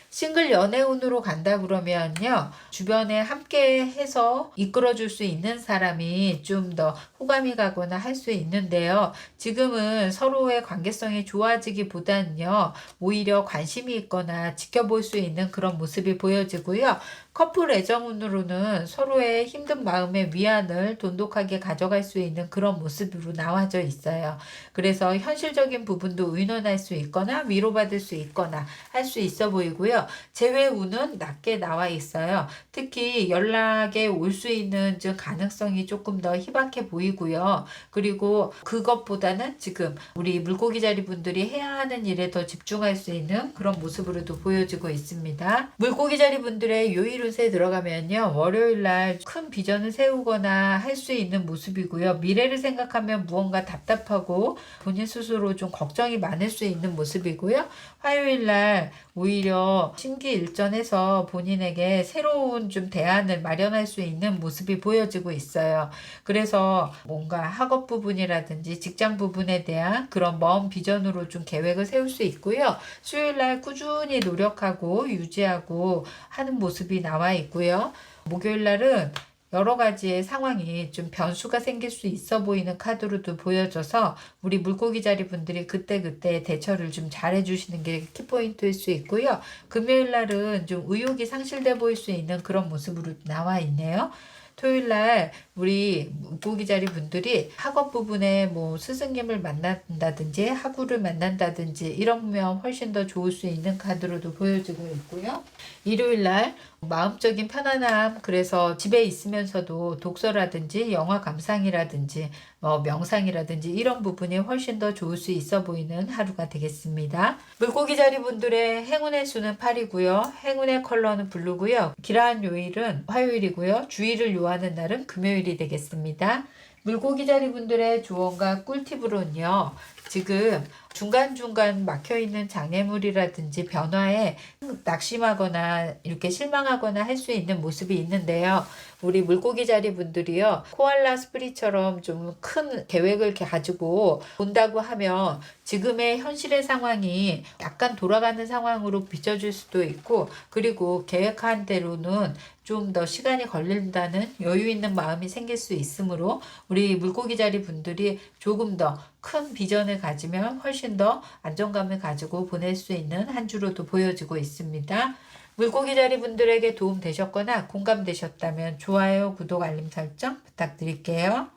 싱글 연애운으로 간다 그러면요. 주변에 함께 해서 이끌어줄 수 있는 사람이 좀 더 호감이 가거나 할 수 있는데요. 지금은 서로의 관계성이 좋아지기보다는요. 오히려 관심이 있거나 지켜볼 수 있는 그런 모습이 보여지고요. 커플 애정운으로는 서로의 힘든 마음의 위안을 돈독하게 가져갈 수 있는 그런 모습으로 나와져 있어요. 그래서 현실적인 부분도 의논할 수 있거나 위로받을 수 있거나 할 수 있어 보이고요. 재회운은 낮게 나와 있어요. 특히 연락에 올 수 있는 가능성이 조금 더 희박해 보이고요. 그리고 그것보다는 지금 우리 물고기 자리 분들이 해야 하는 일에 더 집중할 수 있는 그런 모습으로도 보여지고 있습니다. 물고기 자리 분들의 요일운세 들어가면요. 월요일 날 큰 비전을 세우거나 할 수 있는 모습이고요. 미래를 생각하면 무언가 답답하고 본인 스스로 좀 걱정이 많을 수 있는 모습이고요. 화요일 날 오히려 심기일전해서 본인에게 새로운 좀 대안을 마련할 수 있는 모습이 보여지고 있어요. 그래서 뭔가 학업 부분이라든지 직장 부분에 대한 그런 먼 비전으로 좀 계획을 세울 수 있고요. 수요일 날 꾸준히 노력하고 유지하고 하는 모습이 나와 있고요. 목요일 날은 여러 가지의 상황이 좀 변수가 생길 수 있어 보이는 카드로도 보여져서 우리 물고기 자리 분들이 그때그때 대처를 좀 잘해 주시는 게 키포인트일 수 있고요. 금요일 날은 좀 의욕이 상실돼 보일 수 있는 그런 모습으로 나와 있네요. 토요일 날 우리 물고기 자리 분들이 학업 부분에 뭐 스승님을 만난다든지 학우를 만난다든지 이러면 훨씬 더 좋을 수 있는 카드로도 보여지고 있고요. 일요일 날 마음적인 편안함, 그래서 집에 있으면서도 독서라든지 영화 감상이라든지 명상이라든지 이런 부분이 훨씬 더 좋을 수 있어 보이는 하루가 되겠습니다. 물고기 자리 분들의 행운의 수는 8이고요. 행운의 컬러는 블루고요. 기라한 요일은 화요일이고요. 주의를 요하는 날은 금요일이 되겠습니다. 물고기 자리 분들의 조언과 꿀팁으로는요. 지금 중간중간 막혀있는 장애물이라든지 변화에 낙심하거나 이렇게 실망하거나 할 수 있는 모습이 있는데요. 우리 물고기 자리 분들이요. 코알라 스피릿처럼 좀 큰 계획을 가지고 본다고 하면 지금의 현실의 상황이 약간 돌아가는 상황으로 비춰질 수도 있고 그리고 계획한 대로는 좀 더 시간이 걸린다는 여유 있는 마음이 생길 수 있으므로 우리 물고기 자리 분들이 조금 더 큰 비전을 가지면 훨씬 더 안정감을 가지고 보낼 수 있는 한 주로도 보여지고 있습니다. 물고기 자리 분들에게 도움 되셨거나 공감되셨다면 좋아요, 구독, 알림 설정 부탁드릴게요.